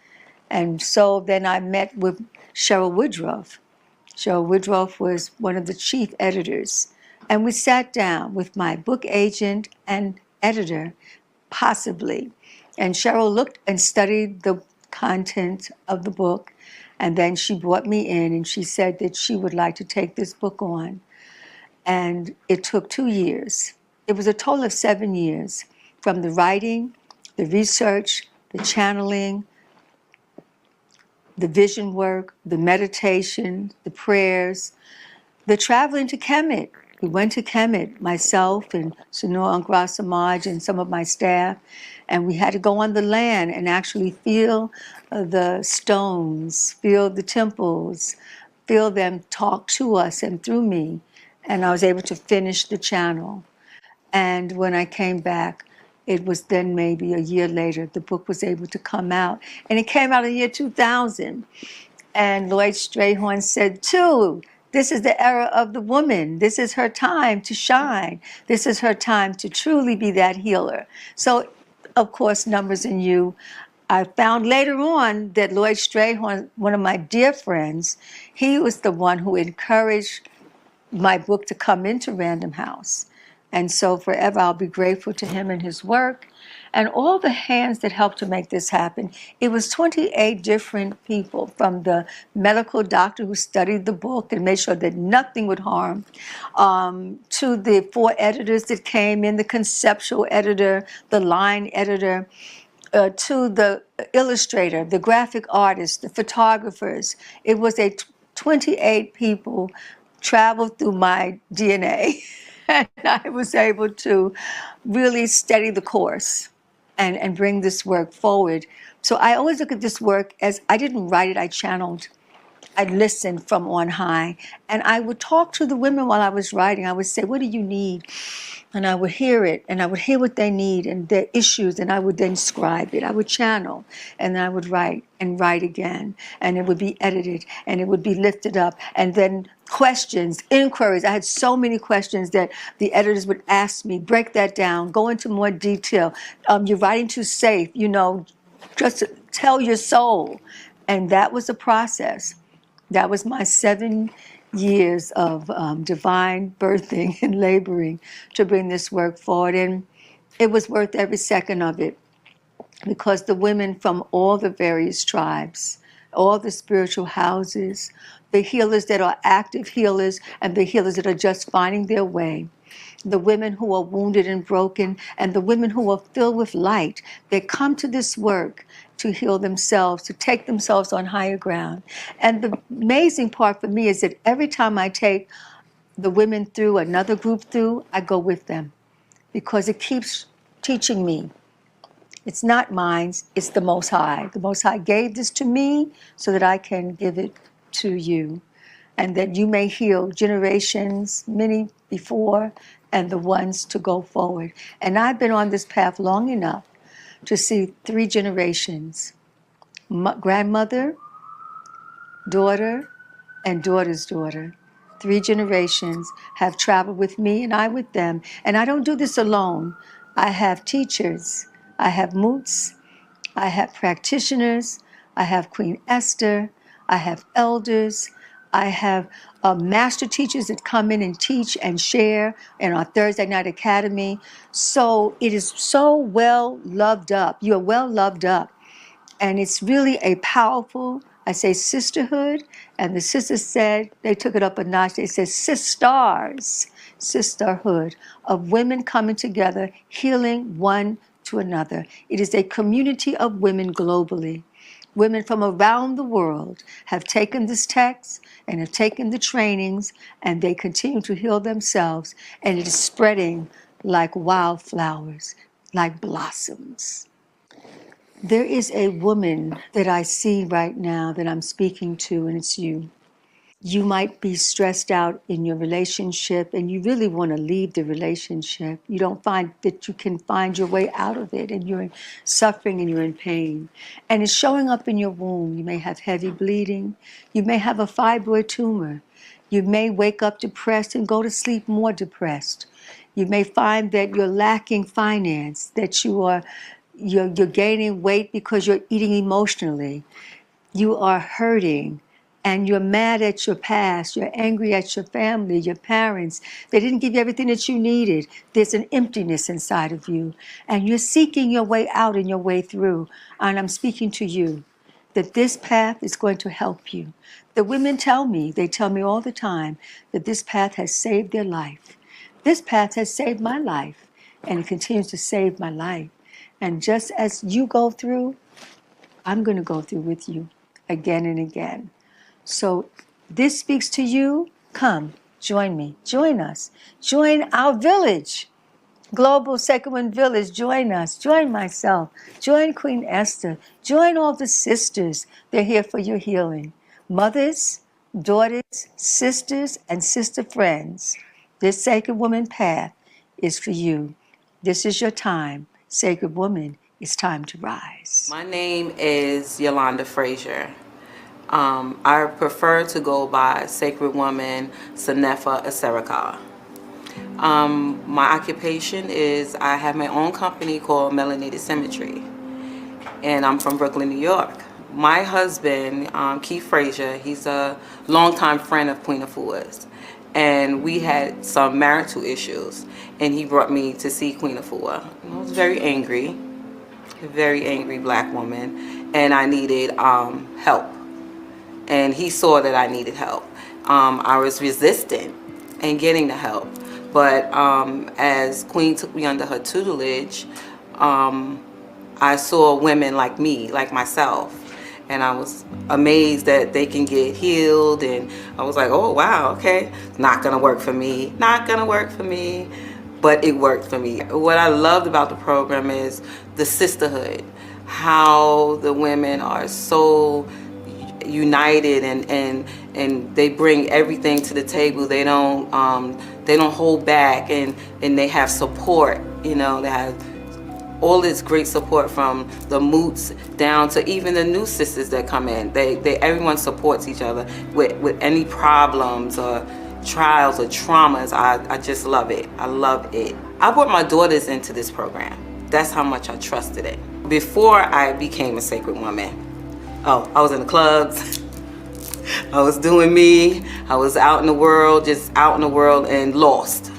And so then I met with Cheryl Woodruff. Cheryl Woodruff was one of the chief editors. And we sat down with my book agent and editor, possibly. And Cheryl looked and studied the content of the book. And then she brought me in and she said that she would like to take this book on. And it took 2 years. It was a total of 7 years, from the writing, the research, the channeling, the vision work, the meditation, the prayers, the traveling to Kemet. We went to Kemet, myself and Sonora Angra Samaj and some of my staff, and we had to go on the land and actually feel the stones, feel the temples, feel them talk to us and through me, and I was able to finish the channel. And when I came back, it was then maybe a year later, the book was able to come out. And it came out in the year 2000. And Lloyd Strayhorn said, too, this is the era of the woman. This is her time to shine. This is her time to truly be that healer. So, of course, Numbers in You. I found later on that Lloyd Strayhorn, one of my dear friends, he was the one who encouraged my book to come into Random House. And so forever I'll be grateful to him and his work and all the hands that helped to make this happen. It was 28 different people, from the medical doctor who studied the book and made sure that nothing would harm, to the 4 editors that came in, the conceptual editor, the line editor, to the illustrator, the graphic artist, the photographers. It was 28 people traveled through my DNA. And I was able to really steady the course. and bring this work forward. So I always look at this work as, I didn't write it, I channeled. I listened from on high, and I would talk to the women while I was writing. I would say, what do you need? And I would hear it, and I would hear what they need and their issues, and I would then scribe it. I would channel, and then I would write and write again, and it would be edited, and it would be lifted up, and then questions, inquiries. I had so many questions that the editors would ask me, break that down, go into more detail. You're writing too safe, just tell your soul. And that was a process. That was my 7 years of divine birthing and laboring to bring this work forward. And it was worth every second of it, because the women from all the various tribes, all the spiritual houses, the healers that are active healers and the healers that are just finding their way, the women who are wounded and broken, and the women who are filled with light, they come to this work to heal themselves, to take themselves on higher ground. And the amazing part for me is that every time I take the women through, another group through, I go with them, because it keeps teaching me. It's not mine, it's the Most High. The Most High gave this to me so that I can give it to you, and that you may heal generations, many before, and the ones to go forward. And I've been on this path long enough to see 3 generations, grandmother, daughter, and daughter's daughter. 3 generations have traveled with me and I with them. And I don't do this alone. I have teachers, I have moots, I have practitioners, I have Queen Esther, I have elders, I have master teachers that come in and teach and share in our Thursday night academy. So it is so well loved up. You are well loved up. And it's really a powerful, I say, sisterhood. And the sisters said, they took it up a notch. They said sisters, sisterhood of women coming together, healing one to another. It is a community of women globally. Women from around the world have taken this text and have taken the trainings, and they continue to heal themselves, and it is spreading like wildflowers, like blossoms. There is a woman that I see right now that I'm speaking to, and it's you. You might be stressed out in your relationship and you really want to leave the relationship. You don't find that you can find your way out of it, and you're in suffering and you're in pain. And it's showing up in your womb. You may have heavy bleeding. You may have a fibroid tumor. You may wake up depressed and go to sleep more depressed. You may find that you're lacking finance, that you're gaining weight because you're eating emotionally. You are hurting. And you're mad at your past, you're angry at your family, your parents. They didn't give you everything that you needed. There's an emptiness inside of you. And you're seeking your way out and your way through. And I'm speaking to you, that this path is going to help you. The women they tell me all the time, that this path has saved their life. This path has saved my life, and it continues to save my life. And just as you go through, I'm going to go through with you again and again. So this speaks to you. Come, join me, join us, join our village, Global Sacred Wind Village. Join us, join myself, join Queen Esther, join all the sisters. They're here for your healing. Mothers, daughters, sisters, and sister friends. This Sacred Woman path is for you. This is your time. Sacred Woman, it's time to rise. My name is Yolanda Frazier. I prefer to go by Sacred Woman Sanefa Aserika. My occupation is I have my own company called Melanated Symmetry, and I'm from Brooklyn, New York. My husband, Keith Frazier, he's a longtime friend of Queen Afua's, and we had some marital issues, and he brought me to see Queen Afua. I was very angry black woman, and I needed help. And he saw that I needed help. I was resistant in getting the help. But as Queen took me under her tutelage, I saw women like me, like myself. And I was amazed that they can get healed. And I was like, oh, wow, okay. Not gonna work for me, not gonna work for me. but it worked for me. What I loved about the program is the sisterhood, how the women are so united and they bring everything to the table. They don't hold back, and they have support. You know, they have all this great support from the moots down to even the new sisters that come in. Everyone supports each other with any problems or trials or traumas. I just love it. I love it. I brought my daughters into this program. That's how much I trusted it. Before I became a sacred woman, I was in the clubs. I was doing me. I was out in the world, just out in the world and lost.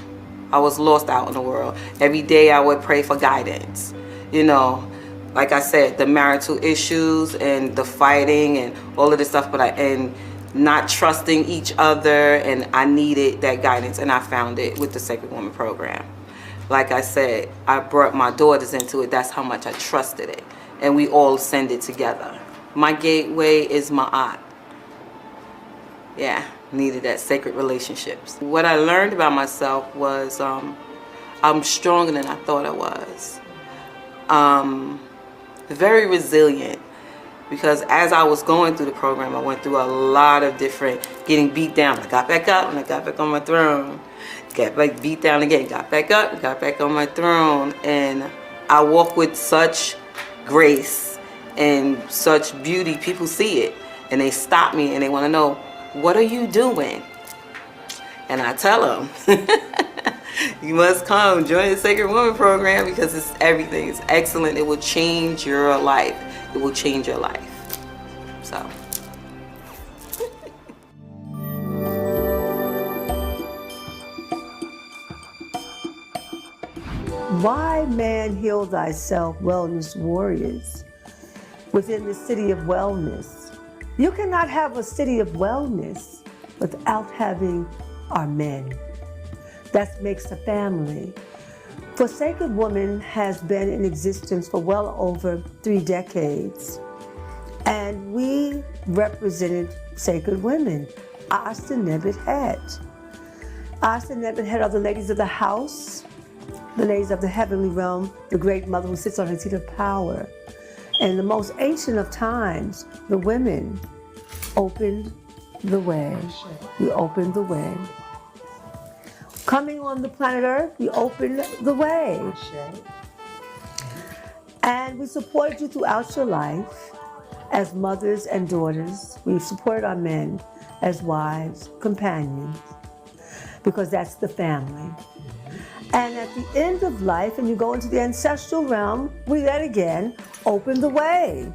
I was lost out in the world. Every day I would pray for guidance. You know, like I said, the marital issues and the fighting and all of this stuff, and not trusting each other, and I needed that guidance, and I found it with the Sacred Woman program. Like I said, I brought my daughters into it. That's how much I trusted it, and we all ascended together. My gateway is my aunt. Yeah, needed that sacred relationships. What I learned about myself was I'm stronger than I thought I was. Very resilient, because as I was going through the program, I went through a lot of different getting beat down. I got back up and I got back on my throne. Got back beat down again, got back up, got back on my throne. And I walk with such grace and such beauty. People see it and they stop me and they want to know, what are you doing? And I tell them, you must come join the Sacred Woman program, because it's everything. It's excellent. It will change your life. It will change your life. So. Why man heal thyself, wellness warriors within the city of wellness? You cannot have a city of wellness without having our men. That makes a family. Forsaken Woman has been in existence for well over 3 decades. And we represented sacred women. Asta Nebbit Het. Asta Nebbit Het are the ladies of the house, the ladies of the heavenly realm, the great mother who sits on her seat of power. And the most ancient of times, the women opened the way. We opened the way. Coming on the planet Earth, we opened the way. And we supported you throughout your life as mothers and daughters. We've supported our men as wives, companions, because that's the family. And at the end of life, and you go into the ancestral realm, we then again open the way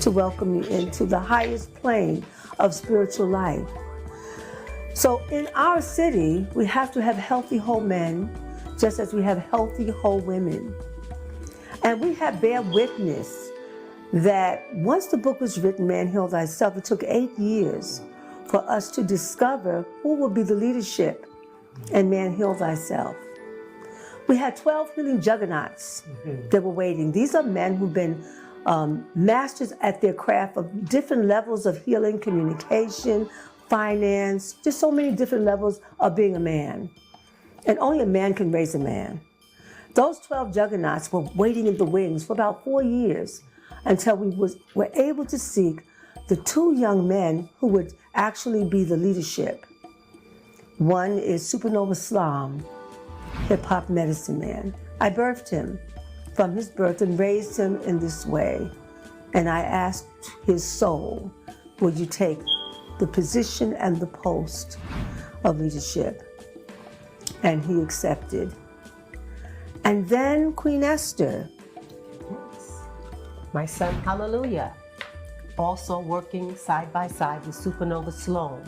to welcome you into the highest plane of spiritual life. So in our city, we have to have healthy whole men, just as we have healthy whole women. And we have bear witness that once the book was written, Man Heal Thyself, it took 8 years for us to discover who would be the leadership in Man Heal Thyself. We had 12 healing juggernauts that were waiting. These are men who've been masters at their craft of different levels of healing, communication, finance, just so many different levels of being a man. And only a man can raise a man. Those 12 juggernauts were waiting in the wings for about 4 years until we were able to seek the 2 young men who would actually be the leadership. One is Supernova Slam, hip-hop medicine man. I birthed him from his birth and raised him in this way. And I asked his soul, would you take the position and the post of leadership? And he accepted. And then Queen Esther. My son, Hallelujah, also working side by side with Supernova Sloan.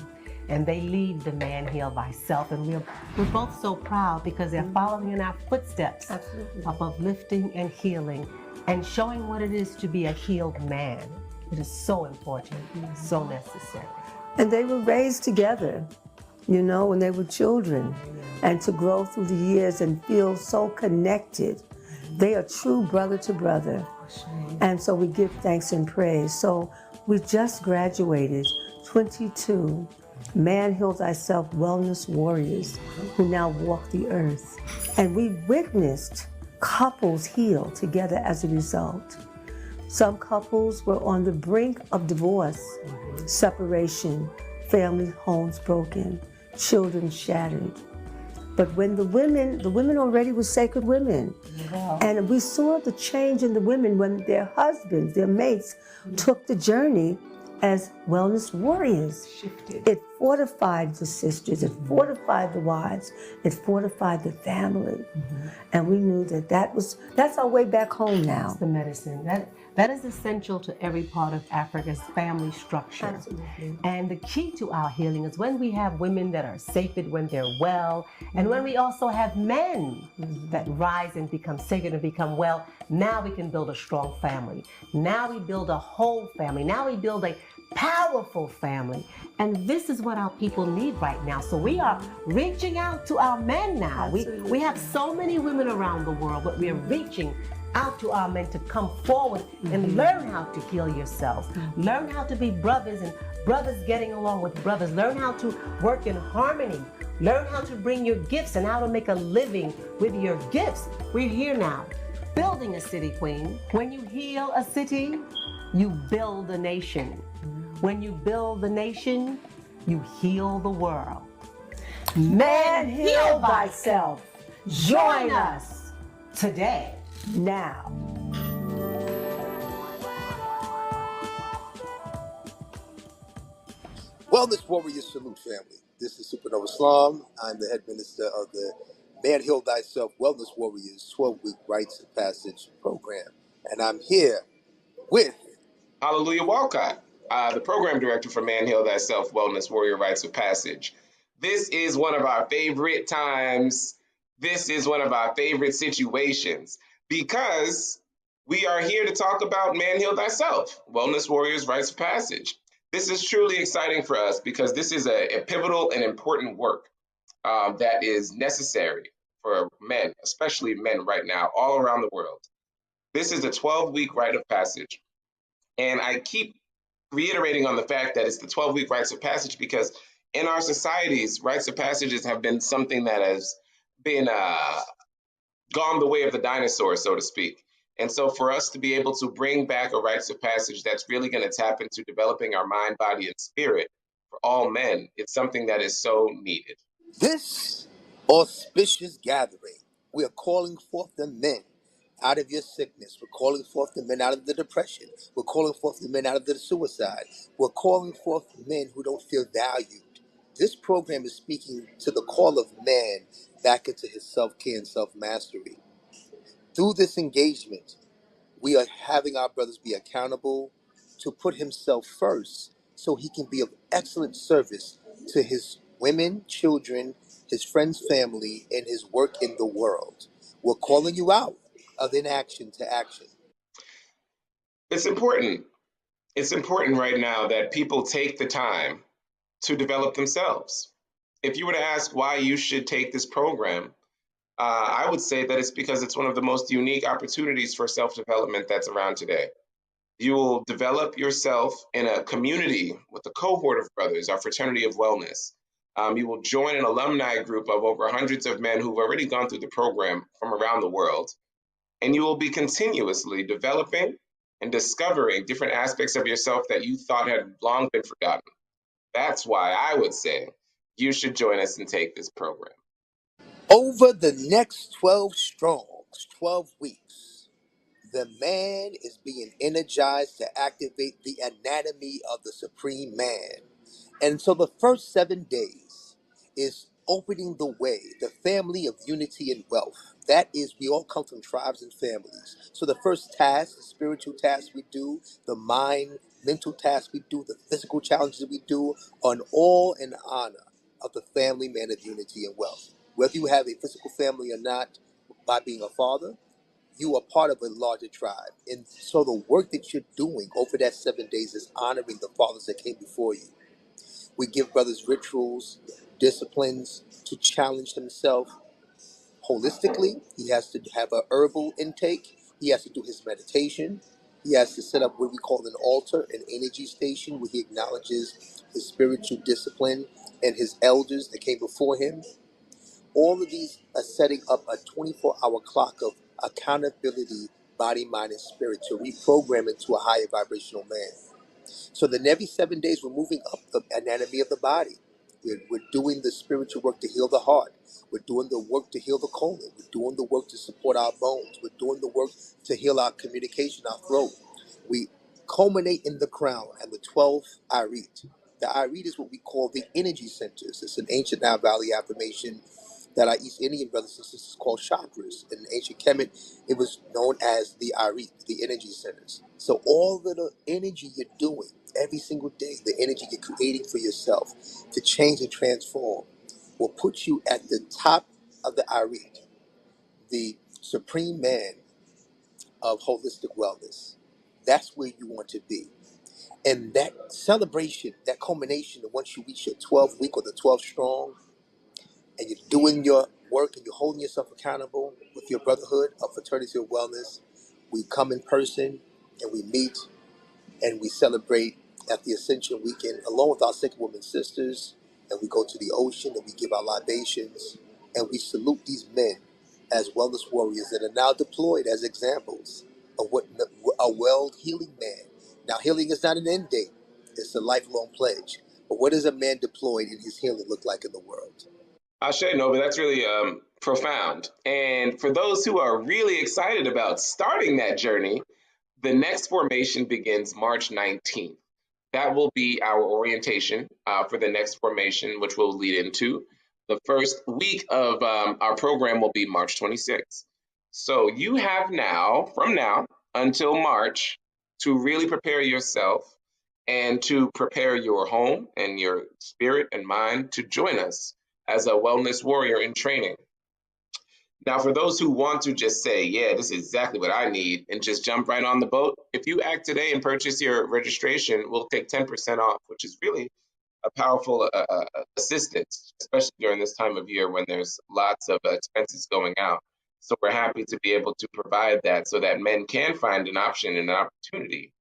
And they lead the Man Heal Thyself. And we're both so proud because they're following in our footsteps of uplifting and healing and showing what it is to be a healed man. It is so important, so necessary. And they were raised together, you know, when they were children. And to grow through the years and feel so connected. They are true brother to brother. And so we give thanks and praise. So we just graduated 22 Man Heal Thyself Wellness Warriors who now walk the earth. And we witnessed couples heal together as a result. Some couples were on the brink of divorce, separation, family homes broken, children shattered. But when the women already were sacred women. Wow. And we saw the change in the women when their husbands, their mates, took the journey as wellness warriors. Shifted. It fortified the sisters, it fortified the wives, it fortified the family. And we knew that's our way back home now. It's the medicine. That is essential to every part of Africa's family structure. Absolutely. And the key to our healing is when we have women that are sacred, when they're well, and when we also have men that rise and become sacred and become well. Now we can build a strong family. Now we build a whole family. Now we build a powerful family. And this is what our people need right now. So we are reaching out to our men now. We have so many women around the world, but we are reaching out to our men to come forward and learn how to heal yourselves. Learn how to be brothers and brothers getting along with brothers. Learn how to work in harmony. Learn how to bring your gifts and how to make a living with your gifts. We're here now, building a city, Queen. When you heal a city, you build a nation. When you build the nation, you heal the world. Man, heal thyself. Join us today. Now. Wellness Warriors Salute, family. This is Supernova Islam. I'm the head minister of the Man Heal Thyself Wellness Warriors 12-week Rites of Passage Program. And I'm here with Hallelujah Walcott, the program director for Man Heal Thyself Wellness Warrior Rites of Passage. This is one of our favorite times. This is one of our favorite situations because we are here to talk about Man Heal Thyself, Wellness Warriors Rites of Passage. This is truly exciting for us because this is a pivotal and important work that is necessary for men, especially men right now, all around the world. This is a 12-week rite of passage. And I keep reiterating on the fact that it's the 12-week rites of passage because in our societies, rites of passages have been something that has been gone the way of the dinosaur, so to speak. And so for us to be able to bring back a rites of passage that's really going to tap into developing our mind, body, and spirit for all men, it's something that is so needed. this auspicious gathering. We are calling forth the men out of your sickness. We're calling forth the men out of the depression. We're calling forth the men out of the suicide. We're calling forth men who don't feel valued. This program is speaking to the call of man back into his self-care and self-mastery. Through this engagement, we are having our brothers be accountable to put himself first so he can be of excellent service to his women, children, his friends, family, and his work in the world. We're calling you out of inaction to action. It's important. It's important right now that people take the time to develop themselves. If you were to ask why you should take this program, I would say that it's because it's one of the most unique opportunities for self-development that's around today. You will develop yourself in a community with a cohort of brothers, our fraternity of wellness. You will join an alumni group of over hundreds of men who've already gone through the program from around the world. And you will be continuously developing and discovering different aspects of yourself that you thought had long been forgotten. That's why I would say you should join us and take this program. Over the next 12 weeks, the man is being energized to activate the anatomy of the supreme man. And so the first 7 days is opening the way, the family of unity and wealth. That is, we all come from tribes and families. So the first task, the spiritual task we do, the mind, mental task we do, the physical challenges we do, are all in honor of the family man of unity and wealth. Whether you have a physical family or not, by being a father, you are part of a larger tribe. And so the work that you're doing over that 7 days is honoring the fathers that came before you. We give brothers rituals, disciplines to challenge himself holistically. He has to have a herbal intake. He has to do his meditation. He has to set up what we call an altar, an energy station, where he acknowledges his spiritual discipline and his elders that came before him. All of these are setting up a 24-hour clock of accountability, body, mind, and spirit to reprogram into a higher vibrational man. So then every 7 days, we're moving up the anatomy of the body. We're doing the spiritual work to heal the heart. We're doing the work to heal the colon. We're doing the work to support our bones. We're doing the work to heal our communication, our throat. We culminate in the crown and the 12th Irit. The Irit is what we call the energy centers. It's an ancient Nile Valley affirmation that our East Indian brothers and sisters call chakras. In ancient Kemet, it was known as the Irit, the energy centers. So all of the energy you're doing every single day, the energy you're creating for yourself to change and transform, will put you at the top of the Irit, the supreme man of holistic wellness. That's where you want to be. And that celebration, that culmination, of once you reach your 12th week or the 12th strong, and you're doing your work and you're holding yourself accountable with your brotherhood of fraternity of wellness, we come in person and we meet and we celebrate at the Ascension weekend along with our Sacred Women sisters, and we go to the ocean and we give our libations and we salute these men as wellness warriors that are now deployed as examples of what a well healing man. Now, healing is not an end date, it's a lifelong pledge. But what does a man deployed in his healing look like in the world? Ashe, no, but that's really profound. And for those who are really excited about starting that journey, the next formation begins March 19th. That will be our orientation for the next formation, which will lead into the first week of our program will be March 26th. So you have from now until March, to really prepare yourself and to prepare your home and your spirit and mind to join us as a wellness warrior in training. Now, for those who want to just say, yeah, this is exactly what I need, and just jump right on the boat, if you act today and purchase your registration, we'll take 10% off, which is really a powerful assistance, especially during this time of year when there's lots of expenses going out. So we're happy to be able to provide that so that men can find an option and an opportunity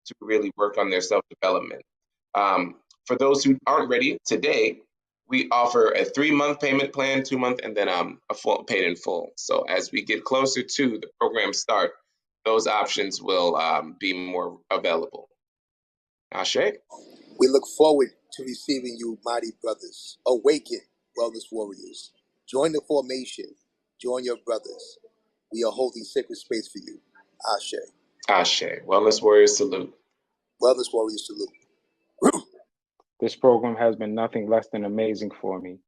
to really work on their self-development. For those who aren't ready today, we offer a 3-month payment plan, 2-month, and then a full paid in full. So as we get closer to the program start, those options will be more available. Ashe? We look forward to receiving you, mighty brothers. Awaken, wellness warriors. Join the formation. Join your brothers. We are holding sacred space for you. Ashe. Ashe. Wellness warriors salute. Wellness warriors salute. This program has been nothing less than amazing for me.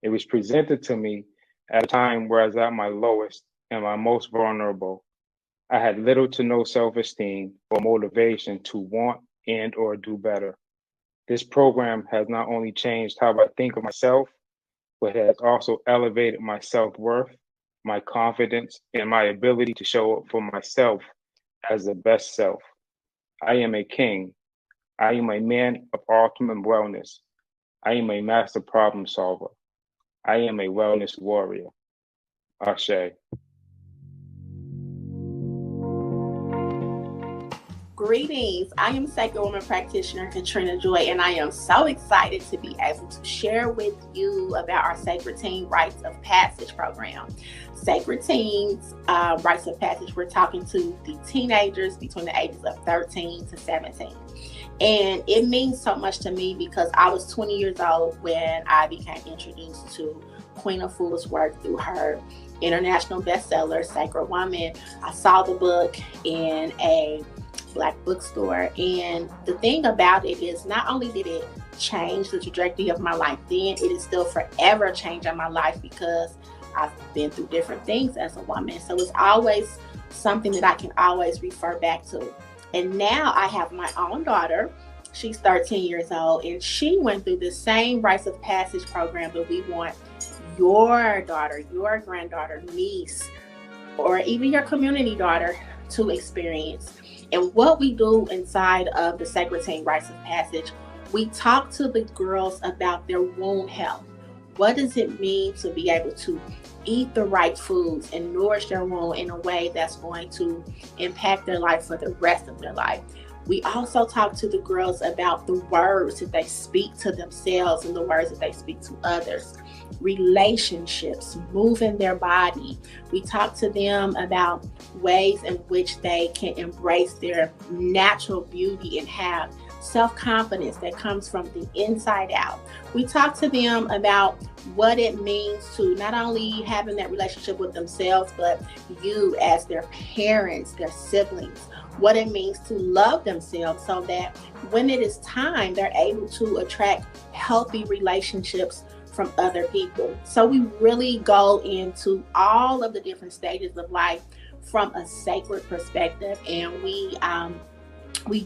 It was presented to me at a time where I was at my lowest and my most vulnerable. I had little to no self-esteem or motivation to want and or do better. This program has not only changed how I think of myself, but has also elevated my self-worth, my confidence, and my ability to show up for myself as the best self. I am a king. I am a man of ultimate wellness. I am a master problem solver. I am a wellness warrior. Ashe. Greetings. I am Sacred Woman Practitioner Katrina Joy, and I am so excited to be able to share with you about our Sacred Teen Rites of Passage program. Sacred Teens Rites of Passage, we're talking to the teenagers between the ages of 13 to 17. And it means so much to me because I was 20 years old when I became introduced to Queen Afua's work through her international bestseller, Sacred Woman. I saw the book in a Black bookstore, and the thing about it is not only did it change the trajectory of my life then, it is still forever changing my life because I've been through different things as a woman. So it's always something that I can always refer back to. And now I have my own daughter. She's 13 years old, and she went through the same Rites of Passage program that we want your daughter, your granddaughter, niece, or even your community daughter to experience. And what we do inside of the Sacred Teen Rites of Passage, we talk to the girls about their wound health. What does it mean to be able to eat the right foods and nourish their wound in a way that's going to impact their life for the rest of their life? We also talk to the girls about the words that they speak to themselves and the words that they speak to others. Relationships, moving their body. We talk to them about ways in which they can embrace their natural beauty and have self-confidence that comes from the inside out. We talk to them about what it means to not only having that relationship with themselves, but you as their parents, their siblings, what it means to love themselves so that when it is time, they're able to attract healthy relationships from other people. So we really go into all of the different stages of life from a sacred perspective, and we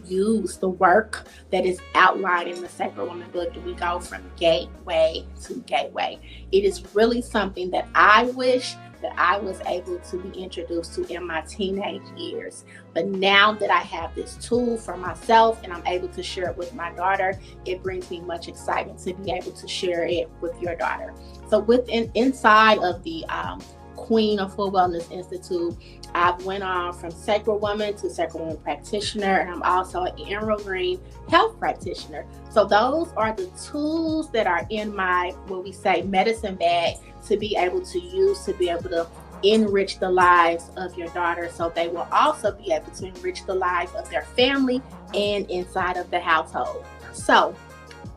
use the work that is outlined in the Sacred Woman book, and we go from gateway to gateway. It is really something that I wish that I was able to be introduced to in my teenage years. But now that I have this tool for myself and I'm able to share it with my daughter, it brings me much excitement to be able to share it with your daughter. So inside of the Queen Afua Wellness Institute, I've went on from Sacred Woman to Sacred Woman Practitioner, and I'm also an enrolling health practitioner. So those are the tools that are in my, what we say, medicine bag to be able to use to be able to enrich the lives of your daughter, so they will also be able to enrich the lives of their family and inside of the household. So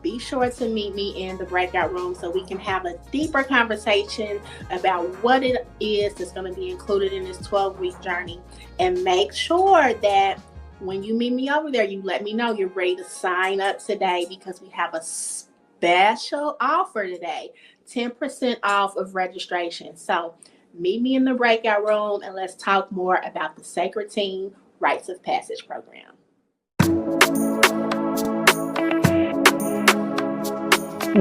be sure to meet me in the breakout room so we can have a deeper conversation about what it is that's going to be included in this 12-week journey. And make sure that when you meet me over there, you let me know you're ready to sign up today, because we have a special offer today, 10% off of registration. So meet me in the breakout room and let's talk more about the Sacred Teen Rites of Passage program.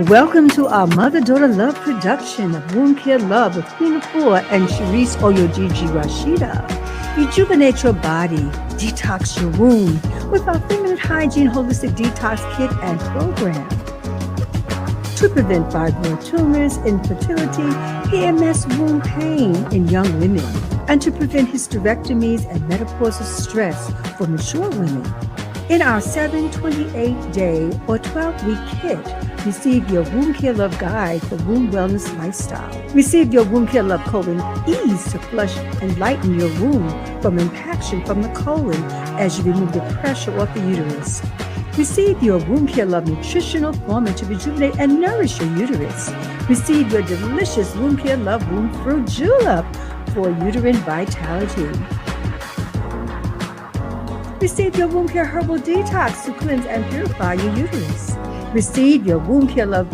Welcome to our Mother-Daughter Love production of Wound Care Love with Queen Afua and Sharice Oyojiji Rashida. Rejuvenate your body, detox your womb with our feminine hygiene holistic detox kit and program. To prevent fibroid tumors, infertility, PMS, wound pain in young women, and to prevent hysterectomies and menopausal stress for mature women. In our 728-day or 12-week kit, receive your Wound Care Love guide for womb wellness lifestyle. Receive your Wound Care Love colon ease to flush and lighten your womb from impaction from the colon as you remove the pressure off the uterus. Receive your Wound Care Love nutritional formula to rejuvenate and nourish your uterus. Receive your delicious Wound Care Love womb fruit julep for uterine vitality. Receive your Wound Care Herbal Detox to cleanse and purify your uterus. Receive your Wound Care Love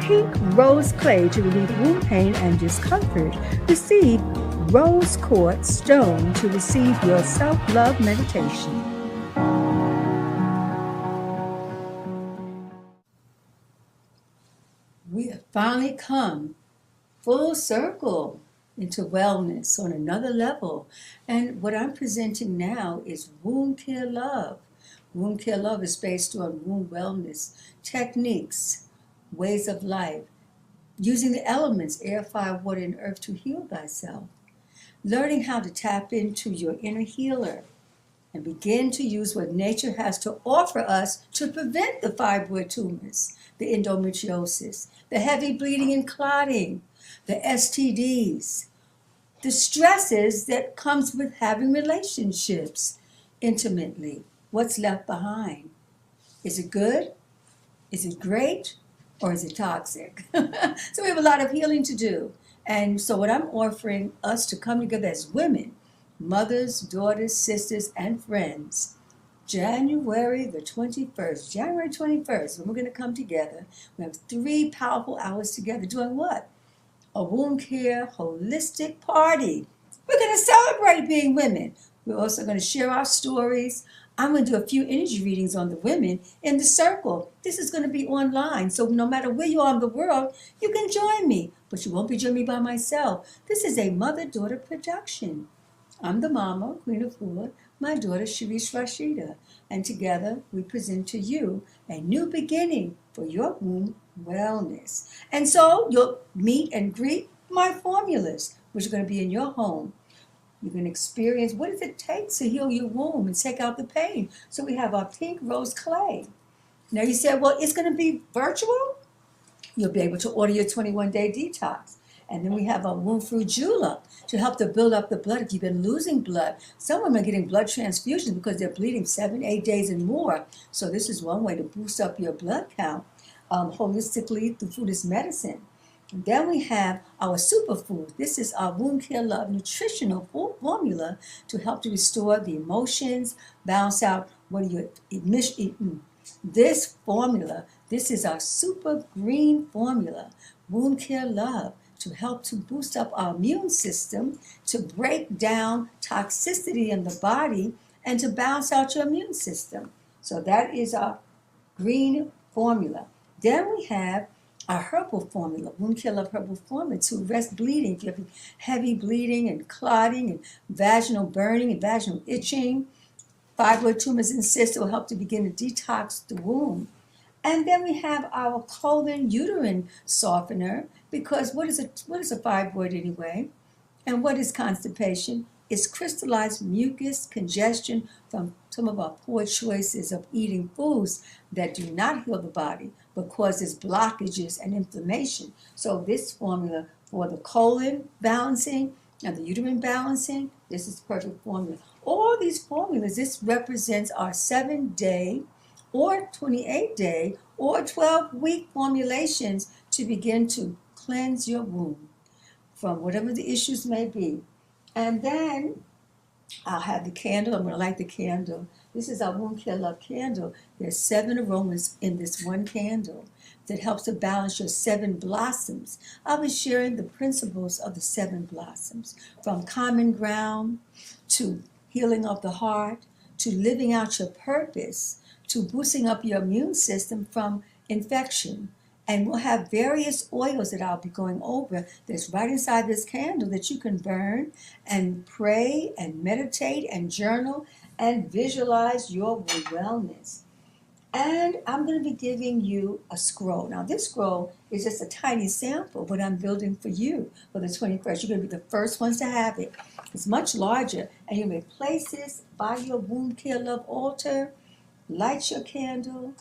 Pink Rose Clay to relieve womb pain and discomfort. Receive Rose Quartz Stone to receive your self-love meditation. We have finally come full circle into wellness on another level. And what I'm presenting now is Wound Care Love. Wound Care Love is based on wound wellness techniques, ways of life, using the elements, air, fire, water, and earth to heal thyself. Learning how to tap into your inner healer and begin to use what nature has to offer us to prevent the fibroid tumors, the endometriosis, the heavy bleeding and clotting, the STDs, the stresses that comes with having relationships intimately. What's left behind? Is it good? Is it great? Or is it toxic? So we have a lot of healing to do. And so what I'm offering us to come together as women, mothers, daughters, sisters, and friends, January 21st, when we're going to come together. We have 3 powerful hours together doing what? A wound care holistic party. We're going to celebrate being women. We're also going to share our stories. I'm going to do a few energy readings on the women in the circle. This is going to be online, so no matter where you are in the world, you can join me. But you won't be joining me by myself. This is a mother-daughter production. I'm the mama, Queen Afua, my daughter, Sharice Rashida. And together, we present to you a new beginning for your womb wellness. And so you'll meet and greet my formulas, which are going to be in your home. You can experience what does it take to heal your womb and take out the pain. So we have our pink rose clay. Now you said, well, it's going to be virtual. You'll be able to order your 21-day detox. And then we have our womb fruit julep to help to build up the blood. If you've been losing blood, some women are getting blood transfusions because they're bleeding 7, 8 days and more. So this is one way to boost up your blood count holistically through food as medicine. And then we have our superfood. This is our Womb Care Love nutritional formula to help to restore the emotions, balance out what you're eating. This formula, this is our super green formula, Womb Care Love, to help to boost up our immune system, to break down toxicity in the body, and to balance out your immune system. So that is our green formula. Then we have our herbal formula, Womb Care Love herbal formula, to arrest bleeding. If you have heavy bleeding and clotting and vaginal burning and vaginal itching, fibroid tumors and cysts, will help to begin to detox the womb. And then we have our colon uterine softener, because what is a fibroid anyway? And what is constipation? It's crystallized mucus congestion from some of our poor choices of eating foods that do not heal the body, but causes blockages and inflammation. So this formula for the colon balancing and the uterine balancing, this is the perfect formula. All these formulas, this represents our 7-day or 28-day or 12-week formulations to begin to cleanse your womb from whatever the issues may be. And then I'll have the candle. I'm going to light the candle. This is our Womb Care Love candle. There's 7 aromas in this one candle that helps to balance your 7 blossoms. I'll be sharing the principles of the 7 blossoms, from common ground to healing of the heart, to living out your purpose, to boosting up your immune system from infection. And we'll have various oils that I'll be going over that's right inside this candle that you can burn and pray and meditate and journal and visualize your wellness. And I'm going to be giving you a scroll. Now, this scroll is just a tiny sample of what I'm building for you for the 21st. You're going to be the first ones to have it. It's much larger, and you may place this by your Womb Care Love altar, light your candle,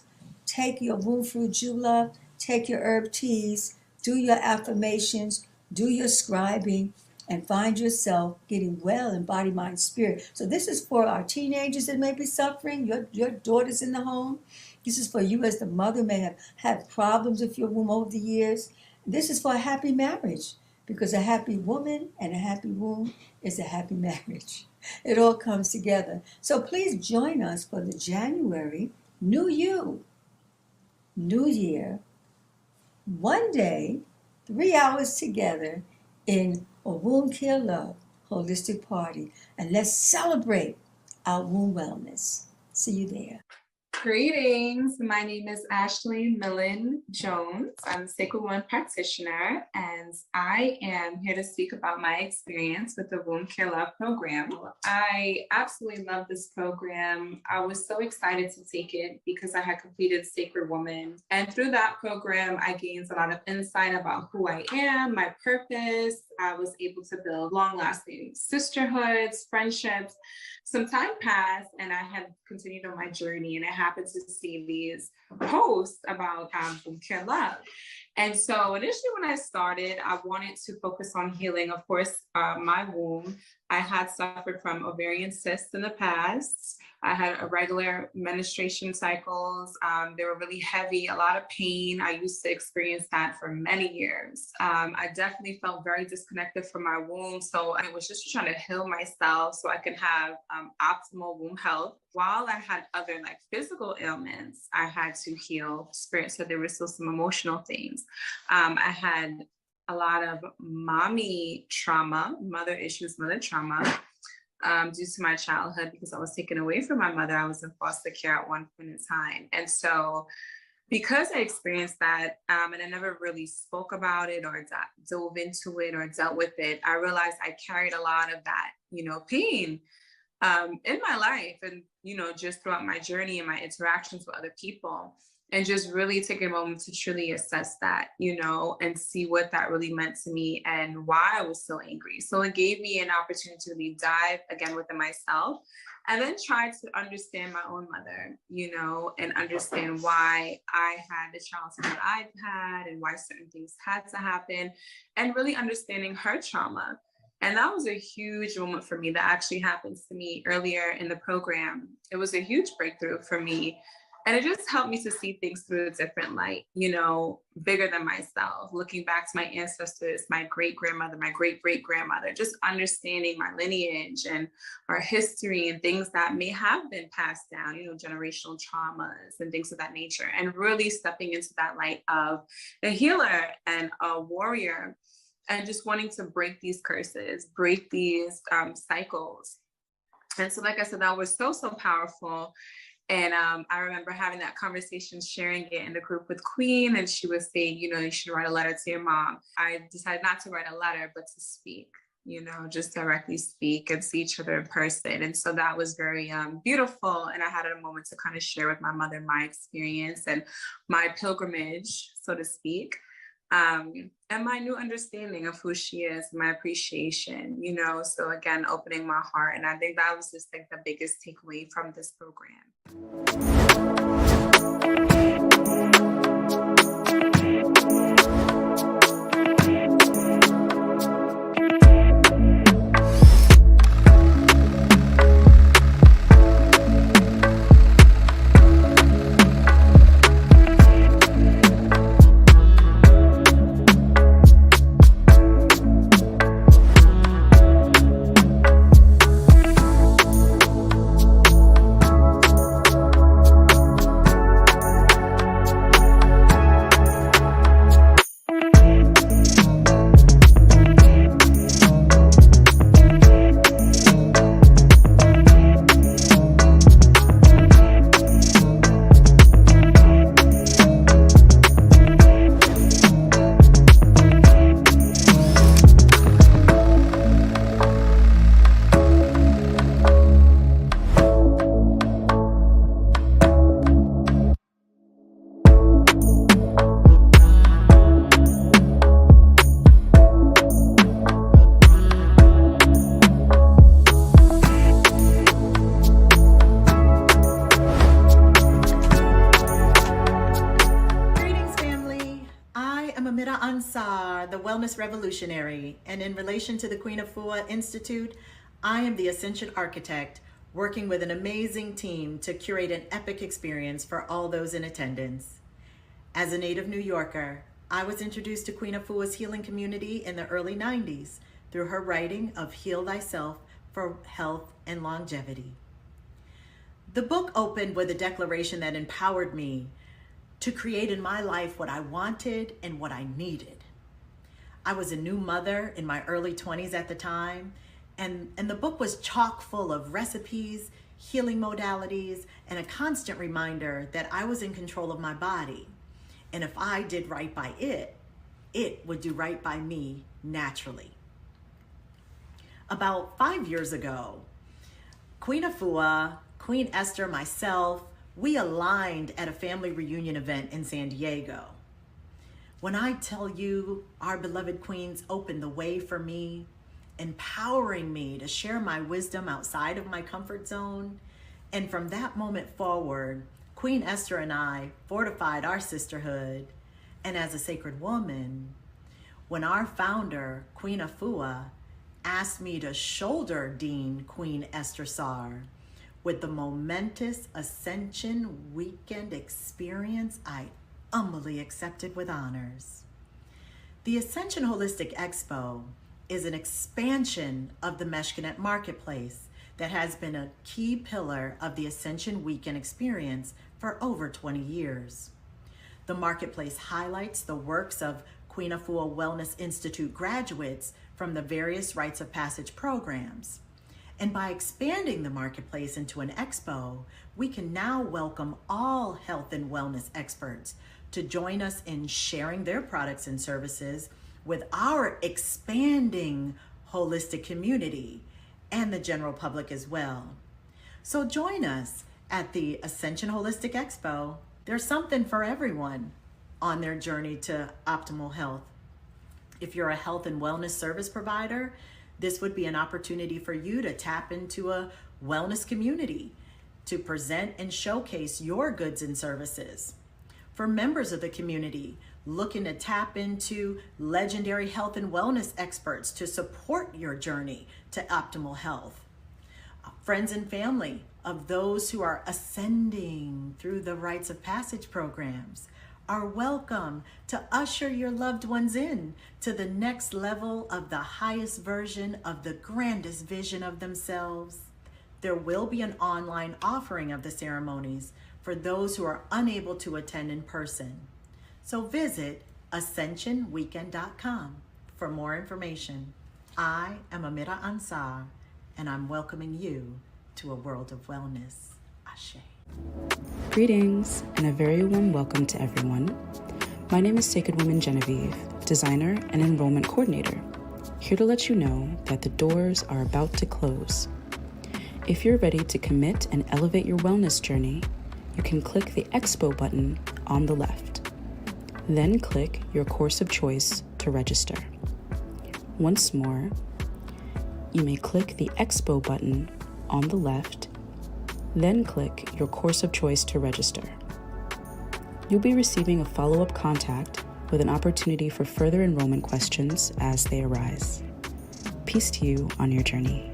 take your womb fruit julep, take your herb teas, do your affirmations, do your scribing, and find yourself getting well in body, mind, spirit. So this is for our teenagers that may be suffering, your daughters in the home. This is for you as the mother may have had problems with your womb over the years. This is for a happy marriage, because a happy woman and a happy womb is a happy marriage. It all comes together. So please join us for the January New You, New Year, 1 day, 3 hours together in a Womb Care Love holistic party. And let's celebrate our womb wellness. See you there. Greetings. My name is Ashley Millen Jones. I'm a Sacred Woman practitioner, and I am here to speak about my experience with the Womb Care Love program. I absolutely love this program. I was so excited to take it because I had completed Sacred Woman. And through that program, I gained a lot of insight about who I am, my purpose. I was able to build long-lasting sisterhoods, friendships. Some time passed, and I had continued on my journey, and I happened to see these posts about Womb Care Love. And so initially when I started, I wanted to focus on healing, of course, my womb. I had suffered from ovarian cysts in the past. I had irregular menstruation cycles. They were really heavy, a lot of pain. I used to experience that for many years. I definitely felt very disconnected from my womb. So I was just trying to heal myself so I could have optimal womb health. While I had other like physical ailments, I had to heal spirit. So there were still some emotional things. I had a lot of mommy trauma, mother issues, mother trauma, due to my childhood, because I was taken away from my mother. I was in foster care at one point in time. And so because I experienced that, and I never really spoke about it or dove into it or dealt with it, I realized I carried a lot of that, pain in my life and, just throughout my journey and my interactions with other people. and just really take a moment to truly assess that, and see what that really meant to me and why I was so angry. So it gave me an opportunity to really dive again within myself and then try to understand my own mother, and understand why I had the childhood that I've had and why certain things had to happen, and really understanding her trauma. And that was a huge moment for me that actually happened to me earlier in the program. It was a huge breakthrough for me. And it just helped me to see things through a different light, bigger than myself, looking back to my ancestors, my great-grandmother, my great-great-grandmother, just understanding my lineage and our history and things that may have been passed down, generational traumas and things of that nature, and really stepping into that light of a healer and a warrior, and just wanting to break these curses, break these cycles. And so, like I said, that was so, so powerful. And I remember having that conversation, sharing it in the group with Queen, and she was saying, you should write a letter to your mom. I decided not to write a letter, but to speak, just directly speak and see each other in person. And so that was very beautiful. And I had a moment to kind of share with my mother my experience and my pilgrimage, so to speak. And my new understanding of who she is, my appreciation, so again, opening my heart. And I think that was just like the biggest takeaway from this program. The Wellness Revolutionary, and in relation to the Queen Afua Institute, I am the Ascension architect, working with an amazing team to curate an epic experience for all those in attendance. As a native New Yorker, I was introduced to Queen Afua's healing community in the early 90s through her writing of Heal Thyself for Health and Longevity. The book opened with a declaration that empowered me to create in my life what I wanted and what I needed. I was a new mother in my early 20s at the time, and the book was chock full of recipes, healing modalities, and a constant reminder that I was in control of my body. And if I did right by it, it would do right by me naturally. About 5 years ago, Queen Afua, Queen Esther, myself, we aligned at a family reunion event in San Diego. When I tell you our beloved queens opened the way for me, empowering me to share my wisdom outside of my comfort zone, and from that moment forward, Queen Esther and I fortified our sisterhood. And as a sacred woman, when our founder, Queen Afua, asked me to shoulder Dean Queen Esther Sar with the momentous Ascension weekend experience, I humbly accepted with honors. The Ascension Holistic Expo is an expansion of the Meshkinet Marketplace that has been a key pillar of the Ascension weekend experience for over 20 years. The marketplace highlights the works of Queen Afua Wellness Institute graduates from the various Rites of Passage programs. And by expanding the marketplace into an expo, we can now welcome all health and wellness experts to join us in sharing their products and services with our expanding holistic community and the general public as well. So join us at the Ascension Holistic Expo There's something for everyone on their journey to optimal health. If you're a health and wellness service provider, this would be an opportunity for you to tap into a wellness community to present and showcase your goods and services. For members of the community looking to tap into legendary health and wellness experts to support your journey to optimal health. Friends and family of those who are ascending through the Rites of Passage programs are welcome to usher your loved ones in to the next level of the highest version of the grandest vision of themselves. There will be an online offering of the ceremonies for those who are unable to attend in person. So visit ascensionweekend.com for more information. I am Amira Ansar, and I'm welcoming you to a world of wellness. Ashe. Greetings and a very warm welcome to everyone. My name is Sacred Woman Genevieve, designer and enrollment coordinator, here to let you know that the doors are about to close. If you're ready to commit and elevate your wellness journey, you can click the expo button on the left. Then click your course of choice to register. Once more, you may click the expo button on the left, then click your course of choice to register. You'll be receiving a follow-up contact with an opportunity for further enrollment questions as they arise. Peace to you on your journey.